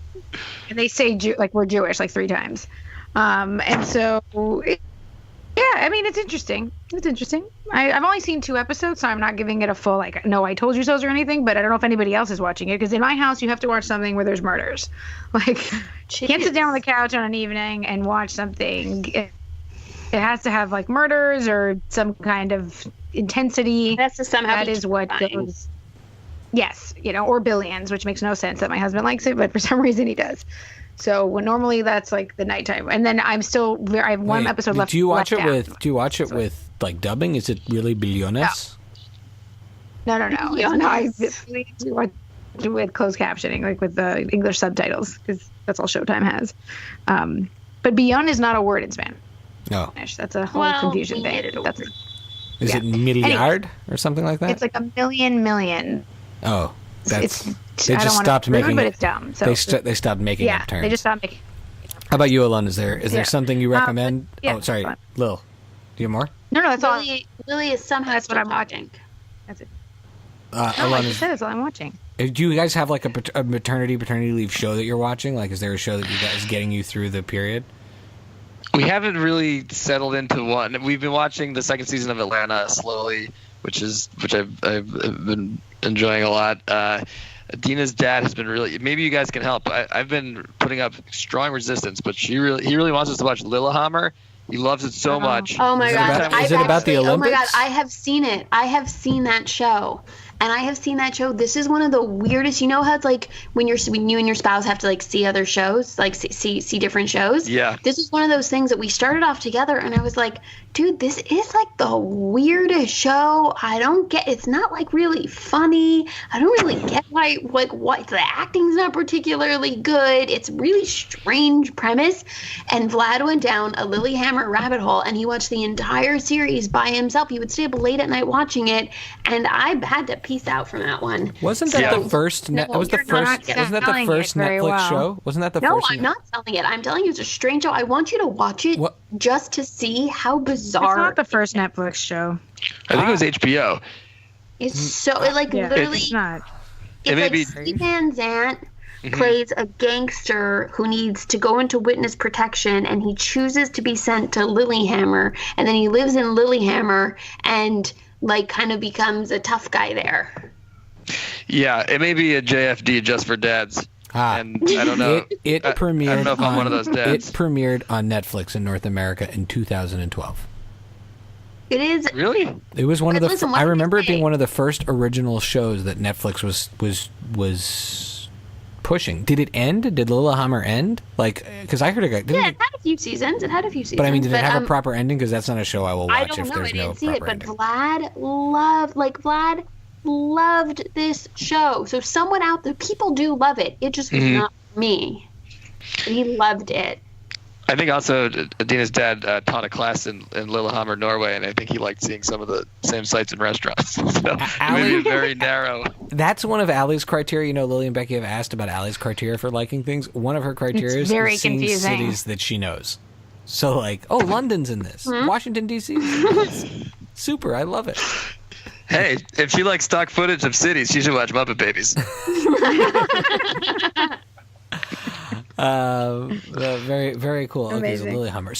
they say like we're Jewish like 3 times. And so, yeah, I mean, it's interesting. It's interesting. I've only seen 2 episodes, so I'm not giving it a full, like, no, I told you so's or anything, but I don't know if anybody else is watching it, because in my house, you have to watch something where there's murders. Like, you can't sit down on the couch on an evening and watch something. It has to have, like, murders or some kind of intensity. That's to somehow that is what goes. Yes, or billions, which makes no sense that my husband likes it, but for some reason he does. So when normally that's like the nighttime, and then I have one episode left. Do you watch it with like dubbing? Is it really billones? No. I really do watch it with closed captioning, like with the English subtitles, because that's all Showtime has. But billion is not a word in Spanish. No, that's a whole confusion thing. Is it milliard or something like that? It's like a million. Oh. They just stopped making. But it's dumb. So they stopped making up terms. They just stopped making. How about you, Ilana? Is there something you recommend? Yeah, oh, sorry, Lil. Do you have more? No, that's all. Lily is somehow that's what I'm watching. That's it. Like you said, that's all I'm watching. Do you guys have like a maternity leave show that you're watching? Like, is there a show that you guys getting you through the period? We haven't really settled into one. We've been watching the 2nd season of Atlanta slowly, which I've been enjoying a lot. Adina's dad has been really. Maybe you guys can help. I've been putting up strong resistance, but he really wants us to watch Lillehammer. He loves it so much. Oh my god! Is it about the Olympics? Oh my god! I have seen it. I have seen that show. And I have seen that show. This is one of the weirdest. You know how it's like when you and your spouse have to like see other shows, like see different shows. Yeah. This is one of those things that we started off together, and I was like, dude, this is like the weirdest show. I don't get. It's not like really funny. I don't really get why what the acting's not particularly good. It's really strange premise. And Vlad went down a Lilyhammer rabbit hole, and he watched the entire series by himself. He would stay up late at night watching it, and I had to piece out from that one. Wasn't that the first? Wasn't that the first Netflix show? Wasn't that the first? No, I'm not selling it. I'm telling you, it's a strange show. I want you to watch it just to see how bizarre. It's not the first Netflix show. I think it was HBO. It's so literally. It's not. It's like Steve Van Zandt plays a gangster who needs to go into witness protection, and he chooses to be sent to Lilyhammer, and then he lives in Lilyhammer and like kind of becomes a tough guy there. Yeah, it may be a JFD just for dads. And I don't know. It premiered. I don't know if I'm one of those dads. It premiered on Netflix in North America in 2012. It is really. It was one of the. I remember it being one of the first original shows that Netflix was pushing. Did it end? Did Lilyhammer end? Like, because I heard it. It had a few seasons. But I mean, did it have a proper ending? Because that's not a show I will watch if there's no proper ending. But Vlad loved this show. So someone out there, people do love it. It just was not me. He loved it. I think also Adina's dad taught a class in Lillehammer, Norway, and I think he liked seeing some of the same sights in restaurants. So maybe very narrow. That's one of Allie's criteria. You know, Lily and Becky have asked about Allie's criteria for liking things. One of her criteria is seeing cities that she knows. So like, oh, London's in this. Washington, D.C. Super. I love it. Hey, if she likes stock footage of cities, she should watch Muppet Babies. Very, very cool. Amazing. Okay, so Lilyhammer.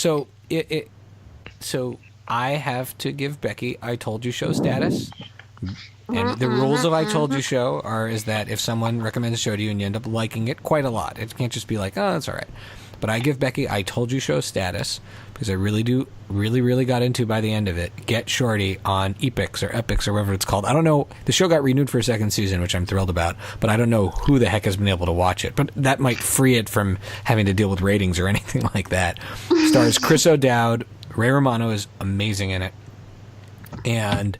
So I have to give Becky I told you show status. And the rules of I told you show is that if someone recommends a show to you and you end up liking it quite a lot, it can't just be like, oh, that's all right. But I give Becky I told you show status because I really got into by the end of it. Get Shorty on Epix or whatever it's called. I don't know. The show got renewed for a 2nd season, which I'm thrilled about, but I don't know who the heck has been able to watch it. But that might free it from having to deal with ratings or anything like that. Stars Chris O'Dowd. Ray Romano is amazing in it. And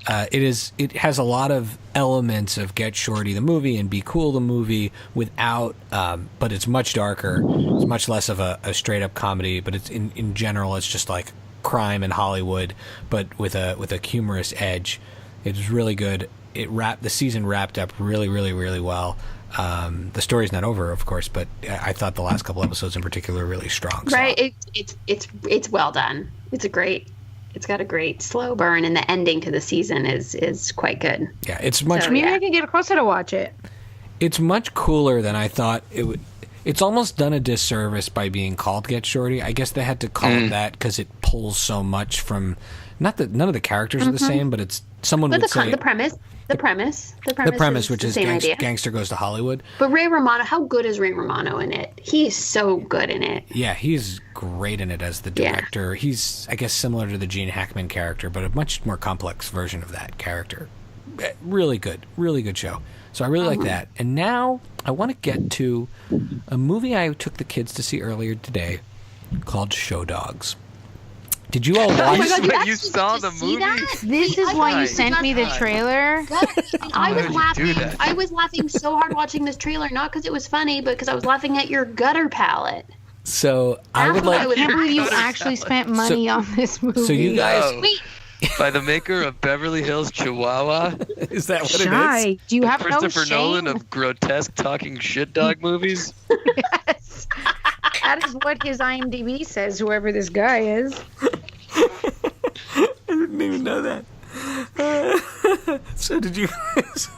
it has a lot of elements of Get Shorty the movie and Be Cool the movie without, but it's much darker. It's much less of a straight up comedy, but it's in general it's just like crime in Hollywood, but with a humorous edge. It's really good. The season wrapped up really, really, really well. The story's not over, of course, but I thought the last couple episodes in particular were really strong. Right, it's well done. It's It's got a great slow burn, and the ending to the season is quite good. Yeah, it's much. So, maybe I can get Acosta to watch it. It's much cooler than I thought it would. It's almost done a disservice by being called Get Shorty. I guess they had to call it that because it pulls so much from. Not that none of the characters are the same, but it's someone would say the premise. The premise, which is gangster goes to Hollywood. But Ray Romano, how good is Ray Romano in it? He's so good in it. Yeah, he's great in it as the director. Yeah. He's, I guess, similar to the Gene Hackman character, but a much more complex version of that character. Really good show. So I really like that. And now I want to get to a movie I took the kids to see earlier today called Show Dogs. Did you all watch? Oh my God, you saw the movie? This is why you sent me the trailer. I was laughing so hard watching this trailer, not because it was funny, but because I was laughing at your gutter palette. So I would like. I can't believe you actually spent money on this movie. So you guys. Wait. By the maker of Beverly Hills Chihuahua. Is that what it is? Do you have Christopher no shame? Nolan of grotesque talking shit dog movies? Yes. That is what his IMDb says, whoever this guy is. I didn't even know that. So did you guys?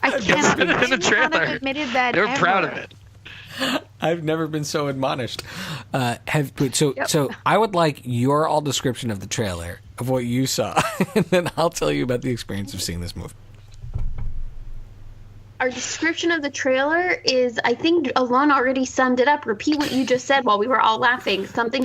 I cannot believe in the trailer. Admitted that They were proud of it. I've never been so admonished. So I would like your all description of the trailer of what you saw, and then I'll tell you about the experience of seeing this movie. Our description of the trailer is, I think Ilana already summed it up. Repeat what you just said while we were all laughing. Something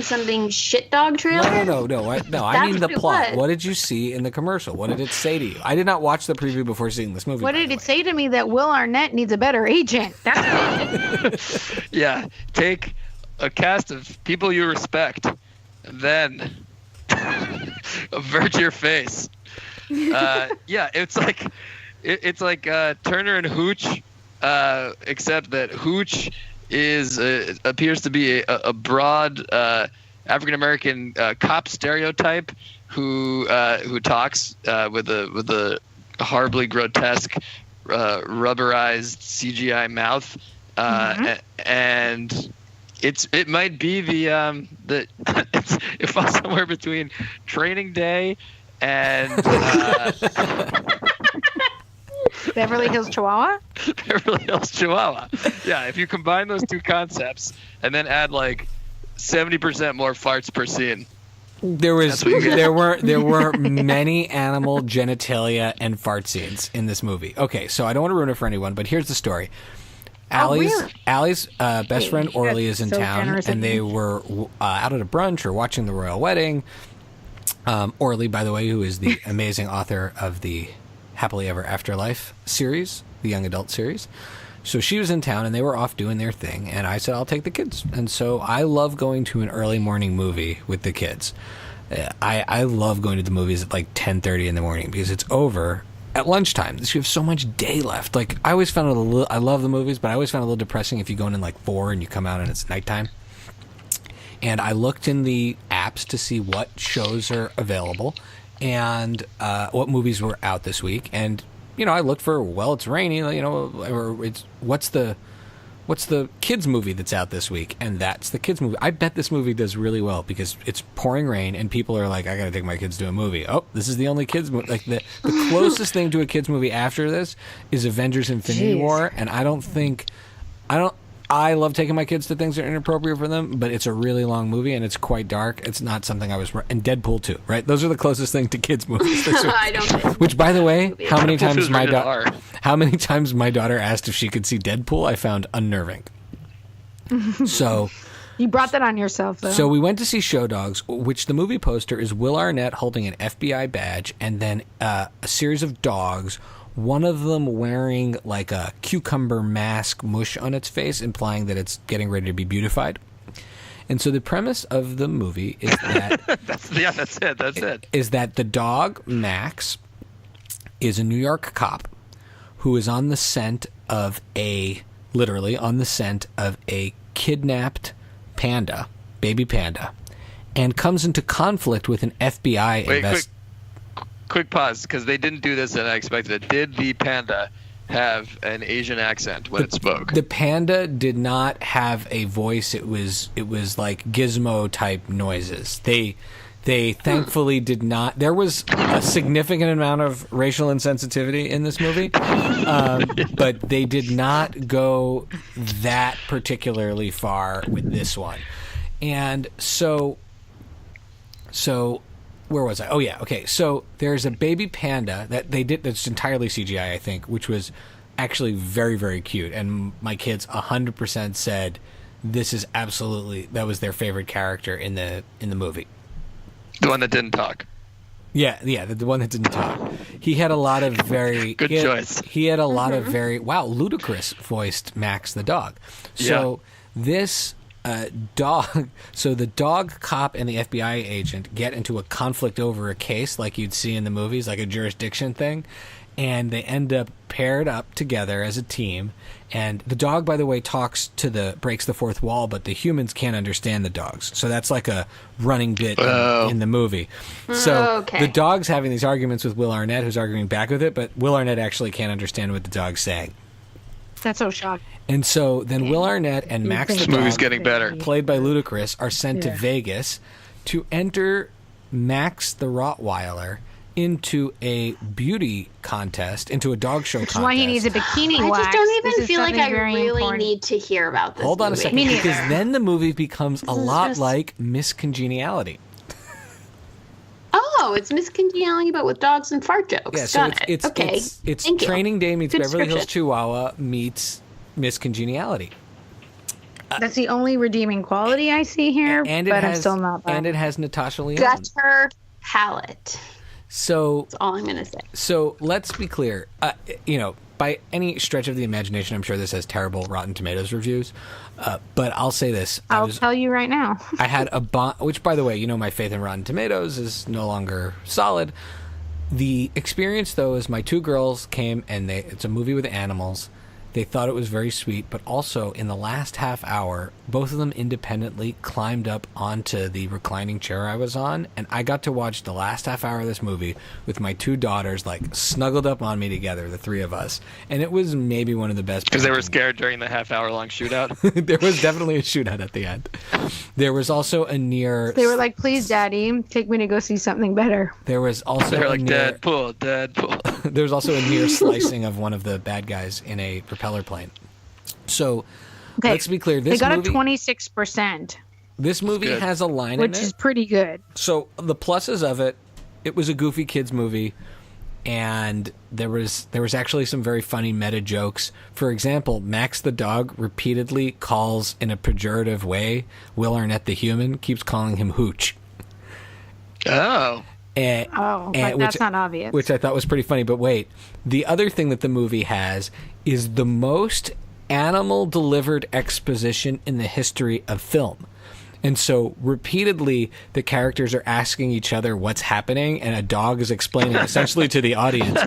shit dog trailer? No. I mean the plot. What did you see in the commercial? What did it say to you? I did not watch the preview before seeing this movie. What did it say to me? That Will Arnett needs a better agent. That's Yeah, take a cast of people you respect, and then avert your face. It's like. It's like Turner and Hooch, except that Hooch appears to be a broad African American cop stereotype who talks with a horribly grotesque rubberized CGI mouth, and it might be it falls somewhere between Training Day and. Beverly Hills Chihuahua? Beverly Hills Chihuahua. Yeah, if you combine those two concepts and then add like 70% more farts per scene. There were many animal genitalia and fart scenes in this movie. Okay, so I don't want to ruin it for anyone, but here's the story. Allie's best friend Orly is in town, and they were out at a brunch or watching the royal wedding. Orly, by the way, who is the amazing author of the Happily Ever After Life series, the young adult series. So she was in town and they were off doing their thing, and I said, I'll take the kids. And so I love going to an early morning movie with the kids. I love going to the movies at like 10:30 in the morning because it's over at lunchtime. You have so much day left. Like I always found it I love the movies, but I always found it a little depressing if you go in like 4 and you come out and it's nighttime. And I looked in the apps to see what shows are available and what movies were out this week. And I looked for, it's rainy, or it's what's the kids movie that's out this week, and that's the kids movie. I bet this movie does really well because it's pouring rain and people are like, I gotta take my kids to a movie. Oh, this is the only kids movie. Like the closest thing to a kids movie after this is Avengers Infinity War, and I love taking my kids to things that are inappropriate for them, but it's a really long movie and it's quite dark. It's not something and Deadpool 2, right? Those are the closest thing to kids movies. I don't. Which, by the way, how many times my daughter asked if she could see Deadpool, I found unnerving. So you brought that on yourself, though. So we went to see Show Dogs, which the movie poster is Will Arnett holding an FBI badge and then a series of dogs. One of them wearing like a cucumber mask mush on its face, implying that it's getting ready to be beautified. And so the premise of the movie is that... That's it. Is that the dog, Max, is a New York cop who is on the scent of literally on the scent of a kidnapped panda, baby panda, and comes into conflict with an FBI Quick pause, because they didn't do this and I expected it. Did the panda have an Asian accent when it spoke? The panda did not have a voice. It was like gizmo type noises. They They thankfully did not. There was a significant amount of racial insensitivity in this movie, but they did not go that particularly far with this one. And so where was I? Oh yeah, okay. So there's a baby panda that they did that's entirely CGI, I think, which was actually very, very cute. And my kids 100% said this is absolutely, that was their favorite character in the movie. The one that didn't talk. Yeah, the one that didn't talk. He had a lot of very good choice. He had a lot of very Ludacris voiced Max the dog. So this dog, so the dog cop and the FBI agent get into a conflict over a case like you'd see in the movies, like a jurisdiction thing, and they end up paired up together as a team. And the dog, by the way, breaks the fourth wall, but the humans can't understand the dogs. So that's like a running bit in the movie. So the dog's having these arguments with Will Arnett, who's arguing back with it, but Will Arnett actually can't understand what the dog's saying. That's so shocking. And so then Will Arnett and Max the This dog, movie's getting better, played by Ludacris, are sent to Vegas to enter Max the Rottweiler into a beauty contest, into a dog show contest. That's why he needs a bikini wax. I just don't even feel like I really need to hear about this Hold on movie. a second, because then the movie becomes a lot like Miss Congeniality. Oh, it's Miss Congeniality, but with dogs and fart jokes. Yeah, so it's Training Day meets Beverly Hills Chihuahua meets Miss Congeniality. That's the only redeeming quality I see here, I'm still not buying. And it has Natasha Lyonne. Gutter palette. So that's all I'm going to say. So let's be clear. By any stretch of the imagination, I'm sure this has terrible Rotten Tomatoes reviews. But I'll say this. I'll tell you right now. I had a which, by the way, my faith in Rotten Tomatoes is no longer solid. The experience, though, is my two girls came and it's a movie with animals. They thought it was very sweet, but also in the last half hour, both of them independently climbed up onto the reclining chair I was on, and I got to watch the last half hour of this movie with my two daughters, snuggled up on me together, the three of us, and it was maybe one of the best. Because they were scared during the half-hour-long shootout? There was definitely a shootout at the end. There was also a near... They were like, please, Daddy, take me to go see something better. There was also They were like, Deadpool. There was also a near slicing of one of the bad guys in a propeller plane. So, let's be clear. They got a 26%. This movie has a line in it. Which is pretty good. So, the pluses of it was a goofy kids movie, and there was actually some very funny meta jokes. For example, Max the dog repeatedly calls, in a pejorative way, Will Arnett the human, keeps calling him Hooch. Oh. That's not obvious. Which I thought was pretty funny. But wait, the other thing that the movie has is the most animal-delivered exposition in the history of film. And so repeatedly, the characters are asking each other what's happening, and a dog is explaining essentially to the audience,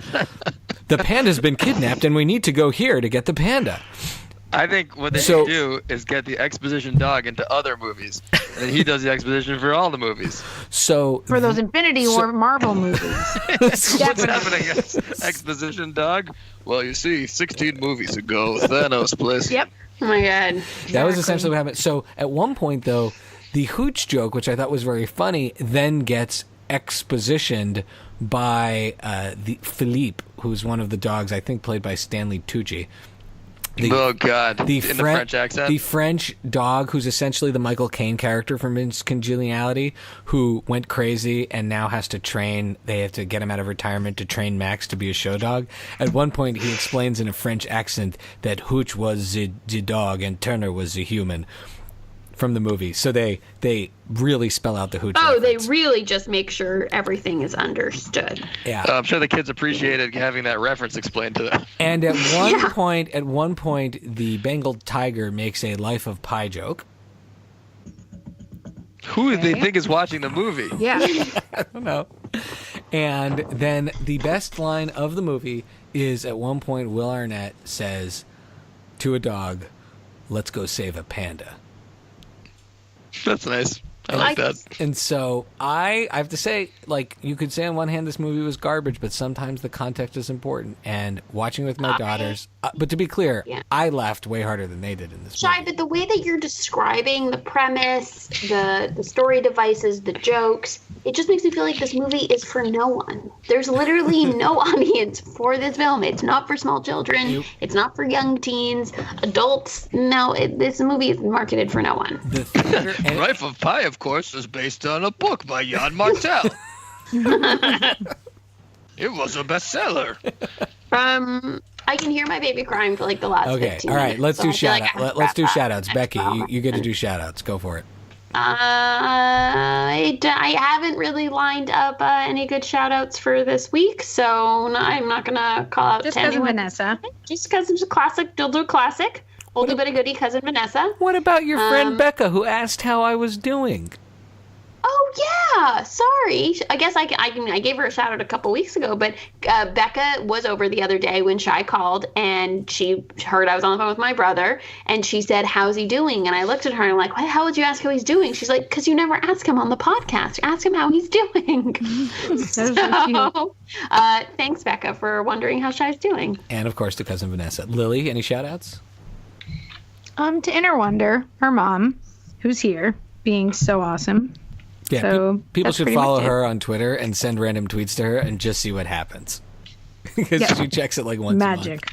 the panda's been kidnapped, and we need to go here to get the panda. I think what they should do is get the exposition dog into other movies, and then he does the exposition for all the movies. So for those Infinity War Marvel movies. What's happening? Exposition dog? Well, you see, 16 movies ago, Thanos plays. Yep. Oh my God. That was essentially what happened. So at one point, though, the Hooch joke, which I thought was very funny, then gets expositioned by the Philippe, who's one of the dogs, I think played by Stanley Tucci. Oh, God. The French accent? The French dog, who's essentially the Michael Caine character from Miss Congeniality, who went crazy and now has to train. They have to get him out of retirement to train Max to be a show dog. At one point, he explains in a French accent that Hooch was the dog and Turner was the human from the movie. So they really spell out the Hooch reference. They really just make sure everything is understood. Yeah. I'm sure the kids appreciated having that reference explained to them. And at one point, the Bengal tiger makes a Life of Pi joke. Who do they think is watching the movie? Yeah. I don't know. And then the best line of the movie is at one point Will Arnett says to a dog, "Let's go save a panda." That's nice. I like that. And so I have to say, you could say on one hand this movie was garbage, but sometimes the context is important. And watching with my daughters, but to be clear, I laughed way harder than they did in this movie. Shai, but the way that you're describing the premise, the story devices, the jokes, it just makes me feel like this movie is for no one. There's literally no audience for this film. It's not for small children. It's not for young teens, adults. No, this movie is marketed for no one. The theater Life of Pi, of course, is based on a book by Jan Martel. It was a bestseller. I can hear my baby crying for like the last 15 minutes. All right, let's do shout-outs. Let's do shout-outs. Becky, film. you get to do shout-outs. Go for it. I haven't really lined up any good shout-outs for this week, so I'm not going to call out just to anyone. Vanessa. Just because it's a classic, dildo classic. Oldie but a goodie cousin Vanessa. What about your friend Becca, who asked how I was doing? Oh, yeah. Sorry. I guess I gave her a shout out a couple weeks ago, but Becca was over the other day when Shai called, and she heard I was on the phone with my brother, and she said, "How's he doing?" And I looked at her and I'm like, "Why the hell would you ask how he's doing?" She's like, "Because you never ask him on the podcast. Ask him how he's doing." So thanks, Becca, for wondering how Shai's doing. And, of course, to cousin Vanessa. Lily, any shout outs? To Inner Wonder, her mom, who's here, being so awesome. Yeah, so people should follow her on Twitter and send random tweets to her and just see what happens. Because she checks it like once a month. Magic.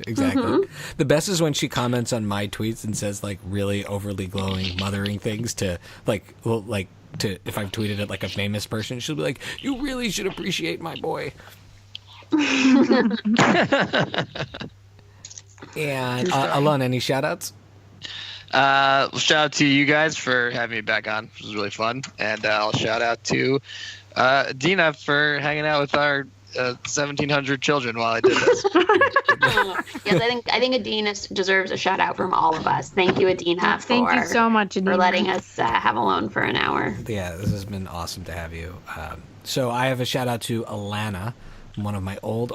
Exactly. Mm-hmm. The best is when she comments on my tweets and says like really overly glowing mothering things to if I've tweeted at like a famous person, she'll be like, "You really should appreciate my boy." And Ilana, any shout outs? Shout out to you guys for having me back on. It was really fun. And I'll shout out to Adina for hanging out with our 1,700 children while I did this. Yes, I think Adina deserves a shout out from all of us. Thank you, Adina, Thank you so much, Adina, for letting us have alone for an hour. Yeah, this has been awesome to have you. So I have a shout out to Ilana, one of my old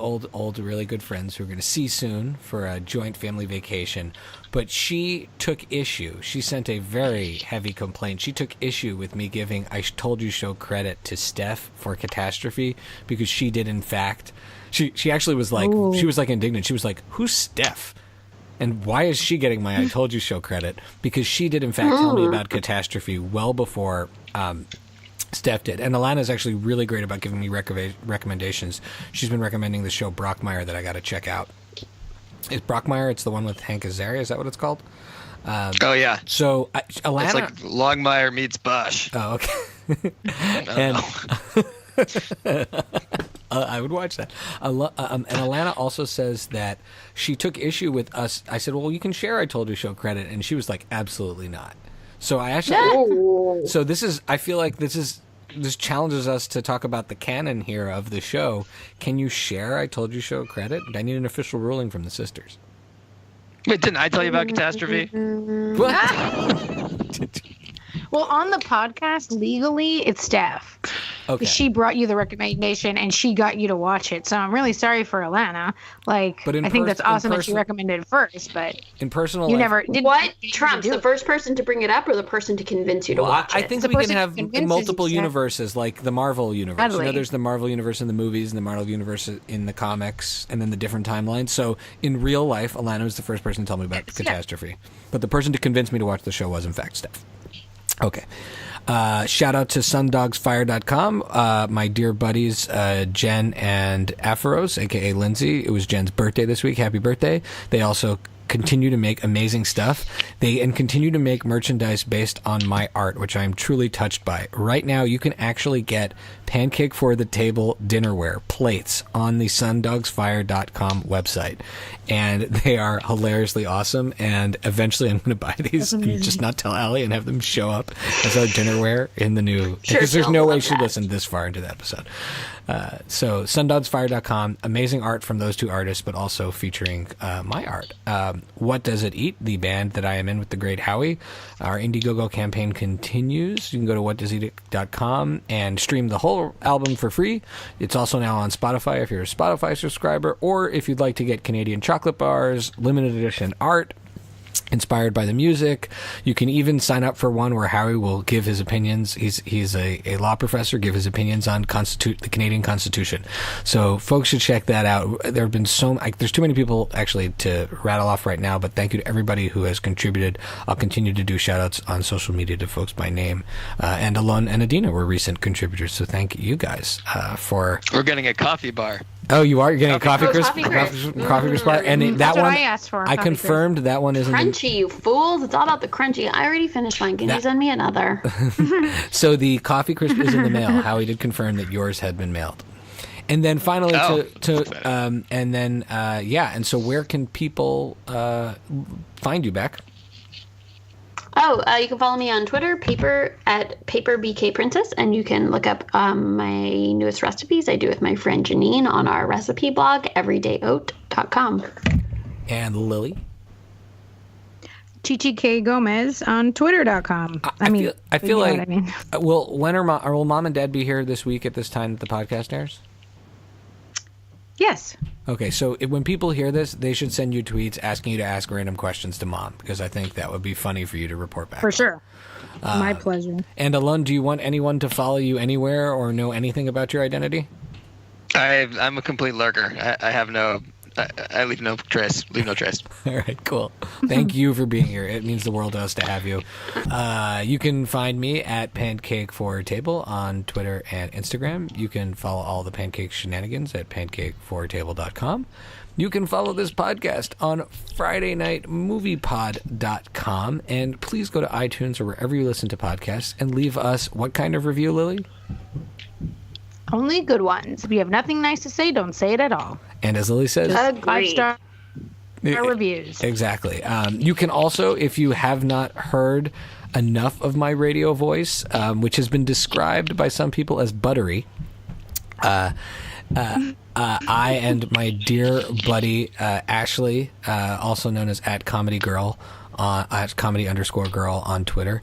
really good friends who we're going to see soon for a joint family vacation. But she took issue. She sent a very heavy complaint. She took issue with me giving I Told You So credit to Steph for Catastrophe because she did, in fact. She actually was like, she was like indignant. She was like, "Who's Steph? And why is she getting my I Told You So credit?" Because she did, in fact, tell me about Catastrophe well before Steph did. And Ilana's actually really great about giving me recommendations. She's been recommending the show Brockmire that I got to check out. Is Brockmire? It's the one with Hank Azaria. Is that what it's called? Oh, yeah. So, Ilana... It's like Longmire meets Bosch. Oh, okay. I would watch that. And Ilana also says that she took issue with us. I said, "Well, you can share I Told You So credit." And she was like, "Absolutely not." So I actually... So this is... I feel like this challenges us to talk about the canon here of the show. Can you share I Told You So credit? I need an official ruling from the sisters. Wait, didn't I tell you about Catastrophe? What? Well, on the podcast, legally, it's Steph. Okay. She brought you the recommendation, and she got you to watch it. So I'm really sorry for Ilana. Like, I think that's awesome that she recommended it first, but in personal you life, never did. What trumps the first person to bring it up or the person to convince you to watch it? I think we can have multiple universes, like the Marvel universe. You know, there's the Marvel universe in the movies, and the Marvel universe in the comics, and then the different timelines. So in real life, Ilana was the first person to tell me about Catastrophe, but the person to convince me to watch the show was, in fact, Steph. Okay. Shout out to sundogsfire.com. My dear buddies, Jen and Aphoros, a.k.a. Lindsay. It was Jen's birthday this week. Happy birthday. They also continue to make amazing stuff. They continue to make merchandise based on my art, which I am truly touched by. Right now, you can actually get pancake for the table dinnerware plates on the sundogsfire.com website. And they are hilariously awesome. And eventually I'm going to buy these and just not tell Allie and have them show up as our dinnerware in the new... Because there's no way she listened this far into the episode. So sundogsfire.com, amazing art from those two artists, but also featuring my art. What Does It Eat, the band that I am in with the great Howie. Our Indiegogo campaign continues. You can go to whatdoeseat.com and stream the whole album for free. It's also now on Spotify if you're a Spotify subscriber, or if you'd like to get Canadian chocolate bars, limited edition art, inspired by the music. You can even sign up for one where Howie will give his opinions. He's a law professor, give his opinions on the Canadian Constitution. So folks should check that out. There have been there's too many people actually to rattle off right now, but thank you to everybody who has contributed. I'll continue to do shout outs on social media to folks by name. And Ilana and Adina were recent contributors, so thank you guys for... We're getting a coffee bar. Oh, you are? You're getting a coffee crisp bar? And That's that one, what I asked for. I confirmed crisp. That one isn't... Crunchy, you fools. It's all about the crunchy. I already finished mine. Can you send me another? So the coffee crisp is in the mail. Howie did confirm that yours had been mailed. And then finally and so where can people find you, Beck? You can follow me on Twitter, at PaperBKPrincess, and you can look up my newest recipes I do with my friend Janine on our recipe blog, everydayoat.com. And Lily? Chichi K. Gomez on Twitter.com. I feel like, will Mom and Dad be here this week at this time that the podcast airs? Yes. Okay, so when people hear this, they should send you tweets asking you to ask random questions to Mom, because I think that would be funny for you to report back. For sure. My pleasure. And Alon, do you want anyone to follow you anywhere or know anything about your identity? I'm a complete lurker. I have no... I leave no trace. All right, cool. Thank you for being here. It means the world to us to have you. You can find me at Pancake for Table on Twitter and Instagram. You can follow all the Pancake shenanigans at pancakefortable.com. You can follow this podcast on FridayNightMoviePod.com. And please go to iTunes or wherever you listen to podcasts and leave us what kind of review, Lily? Only good ones. If you have nothing nice to say, don't say it at all. And as Lily says, 5-star reviews. Exactly. You can also, if you have not heard enough of my radio voice, which has been described by some people as buttery, I and my dear buddy Ashley, also known as @ComedyGirl, at @comedy_girl on Twitter,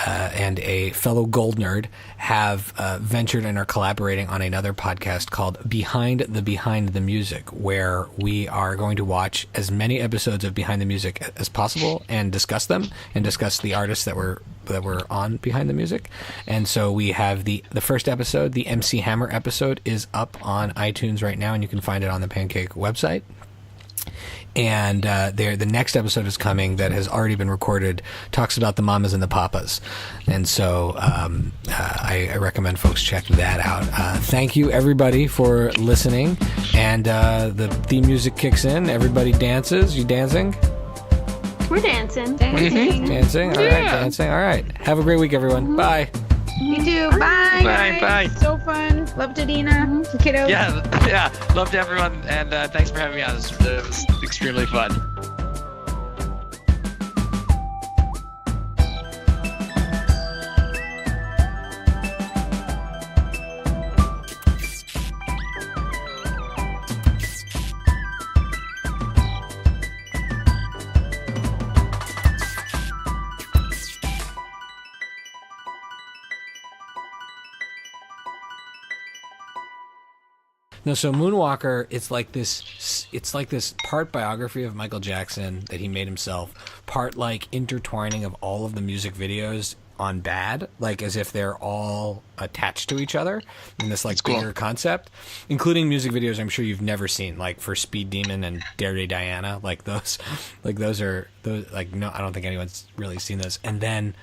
and a fellow gold nerd have ventured and are collaborating on another podcast called Behind the Music, where we are going to watch as many episodes of Behind the Music as possible and discuss them and discuss the artists that were on Behind the Music. And so we have the first episode, the MC Hammer episode, is up on iTunes right now, and you can find it on the Pancake website. And the next episode is coming that has already been recorded, talks about the mamas and the papas. And so I recommend folks check that out. Thank you, everybody, for listening. And the theme music kicks in. Everybody dances. You dancing? We're dancing. Dancing? All right, dancing. All right. Have a great week, everyone. Bye. You too. Bye. Bye. So fun. Love to Adina. Kiddo. Yeah. Love to everyone, and thanks for having me on. It was extremely fun. No, so Moonwalker, it's like this part biography of Michael Jackson that he made himself, part like intertwining of all of the music videos on Bad, like as if they're all attached to each other in this like bigger concept, including music videos I'm sure you've never seen, like for Speed Demon and Dare Day Diana, no, I don't think anyone's really seen those. And then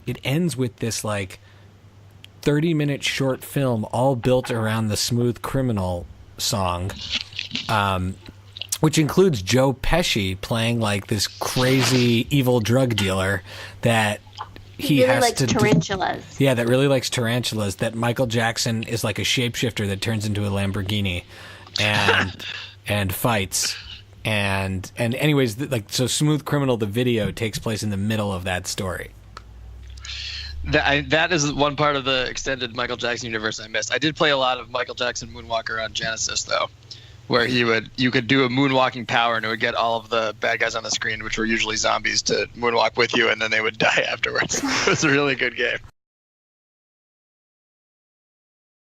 it ends with this like 30-minute short film all built around the Smooth Criminal song, which includes Joe Pesci playing like this crazy evil drug dealer that he really has likes tarantulas. That really likes tarantulas. That Michael Jackson is like a shapeshifter that turns into a Lamborghini and fights. And anyways, so Smooth Criminal, the video, takes place in the middle of that story. That is one part of the extended Michael Jackson universe I missed. I did play a lot of Michael Jackson Moonwalker on Genesis, though, where you could do a moonwalking power and it would get all of the bad guys on the screen, which were usually zombies, to moonwalk with you, and then they would die afterwards. It was a really good game.